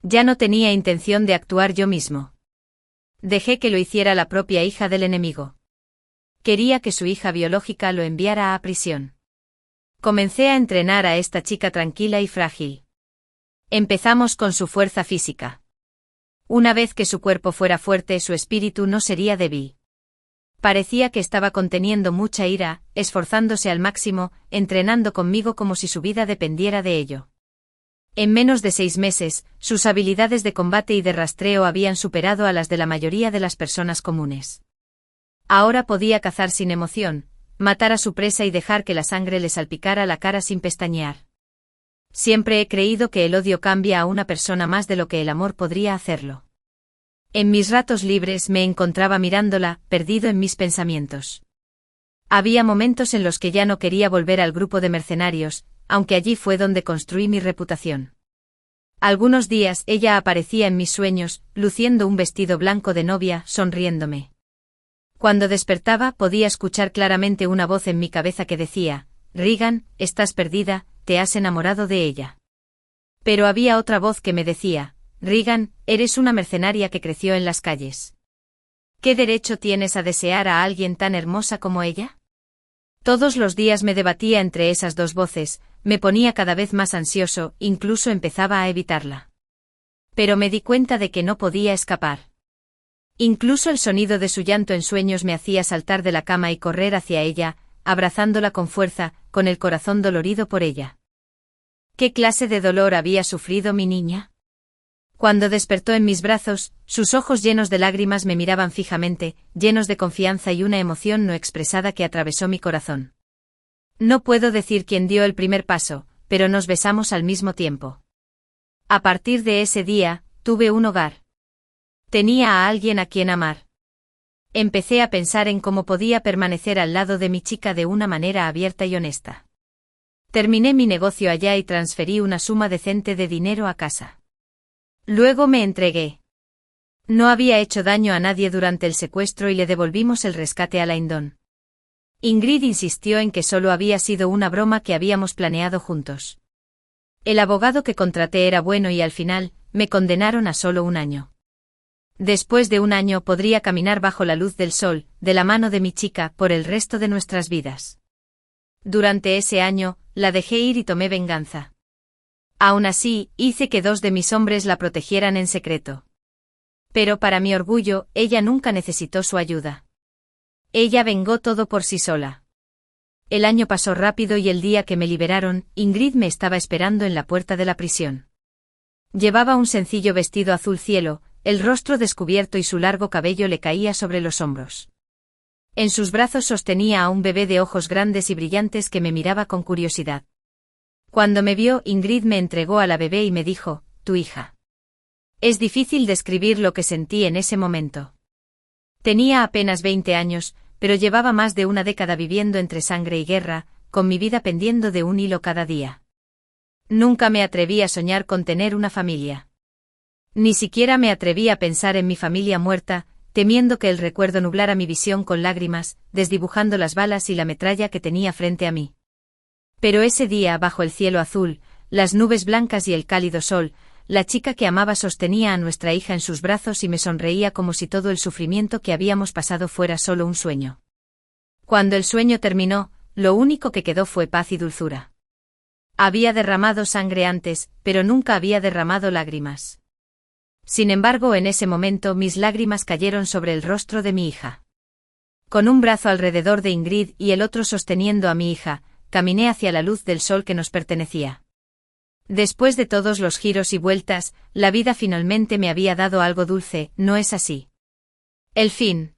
Ya no tenía intención de actuar yo mismo. Dejé que lo hiciera la propia hija del enemigo. Quería que su hija biológica lo enviara a prisión. Comencé a entrenar a esta chica tranquila y frágil. Empezamos con su fuerza física. Una vez que su cuerpo fuera fuerte, su espíritu no sería débil. Parecía que estaba conteniendo mucha ira, esforzándose al máximo, entrenando conmigo como si su vida dependiera de ello. En menos de 6 meses, sus habilidades de combate y de rastreo habían superado a las de la mayoría de las personas comunes. Ahora podía cazar sin emoción, matar a su presa y dejar que la sangre le salpicara la cara sin pestañear. Siempre he creído que el odio cambia a una persona más de lo que el amor podría hacerlo. En mis ratos libres me encontraba mirándola, perdido en mis pensamientos. Había momentos en los que ya no quería volver al grupo de mercenarios, aunque allí fue donde construí mi reputación. Algunos días ella aparecía en mis sueños, luciendo un vestido blanco de novia, sonriéndome. Cuando despertaba podía escuchar claramente una voz en mi cabeza que decía, Regan, estás perdida, te has enamorado de ella. Pero había otra voz que me decía, Regan, eres una mercenaria que creció en las calles. ¿Qué derecho tienes a desear a alguien tan hermosa como ella? Todos los días me debatía entre esas dos voces, me ponía cada vez más ansioso, incluso empezaba a evitarla. Pero me di cuenta de que no podía escapar. Incluso el sonido de su llanto en sueños me hacía saltar de la cama y correr hacia ella, abrazándola con fuerza, con el corazón dolorido por ella. ¿Qué clase de dolor había sufrido mi niña? Cuando despertó en mis brazos, sus ojos llenos de lágrimas me miraban fijamente, llenos de confianza y una emoción no expresada que atravesó mi corazón. No puedo decir quién dio el primer paso, pero nos besamos al mismo tiempo. A partir de ese día, tuve un hogar. Tenía a alguien a quien amar. Empecé a pensar en cómo podía permanecer al lado de mi chica de una manera abierta y honesta. Terminé mi negocio allá y transferí una suma decente de dinero a casa. Luego me entregué. No había hecho daño a nadie durante el secuestro y le devolvimos el rescate a Lyndon. Ingrid insistió en que solo había sido una broma que habíamos planeado juntos. El abogado que contraté era bueno y al final, me condenaron a solo 1 año. Después de 1 año podría caminar bajo la luz del sol, de la mano de mi chica, por el resto de nuestras vidas. Durante ese año, la dejé ir y tomé venganza. Aún así, hice que 2 de mis hombres la protegieran en secreto. Pero para mi orgullo, ella nunca necesitó su ayuda. Ella vengó todo por sí sola. El año pasó rápido y el día que me liberaron, Ingrid me estaba esperando en la puerta de la prisión. Llevaba un sencillo vestido azul cielo, el rostro descubierto y su largo cabello le caía sobre los hombros. En sus brazos sostenía a un bebé de ojos grandes y brillantes que me miraba con curiosidad. Cuando me vio, Ingrid me entregó a la bebé y me dijo, «Tu hija». Es difícil describir lo que sentí en ese momento. Tenía apenas 20 años, pero llevaba más de 1 década viviendo entre sangre y guerra, con mi vida pendiendo de un hilo cada día. Nunca me atreví a soñar con tener una familia. Ni siquiera me atreví a pensar en mi familia muerta, temiendo que el recuerdo nublara mi visión con lágrimas, desdibujando las balas y la metralla que tenía frente a mí. Pero ese día, bajo el cielo azul, las nubes blancas y el cálido sol, la chica que amaba sostenía a nuestra hija en sus brazos y me sonreía como si todo el sufrimiento que habíamos pasado fuera solo un sueño. Cuando el sueño terminó, lo único que quedó fue paz y dulzura. Había derramado sangre antes, pero nunca había derramado lágrimas. Sin embargo, en ese momento mis lágrimas cayeron sobre el rostro de mi hija. Con un brazo alrededor de Ingrid y el otro sosteniendo a mi hija, caminé hacia la luz del sol que nos pertenecía. Después de todos los giros y vueltas, la vida finalmente me había dado algo dulce, ¿no es así? El fin.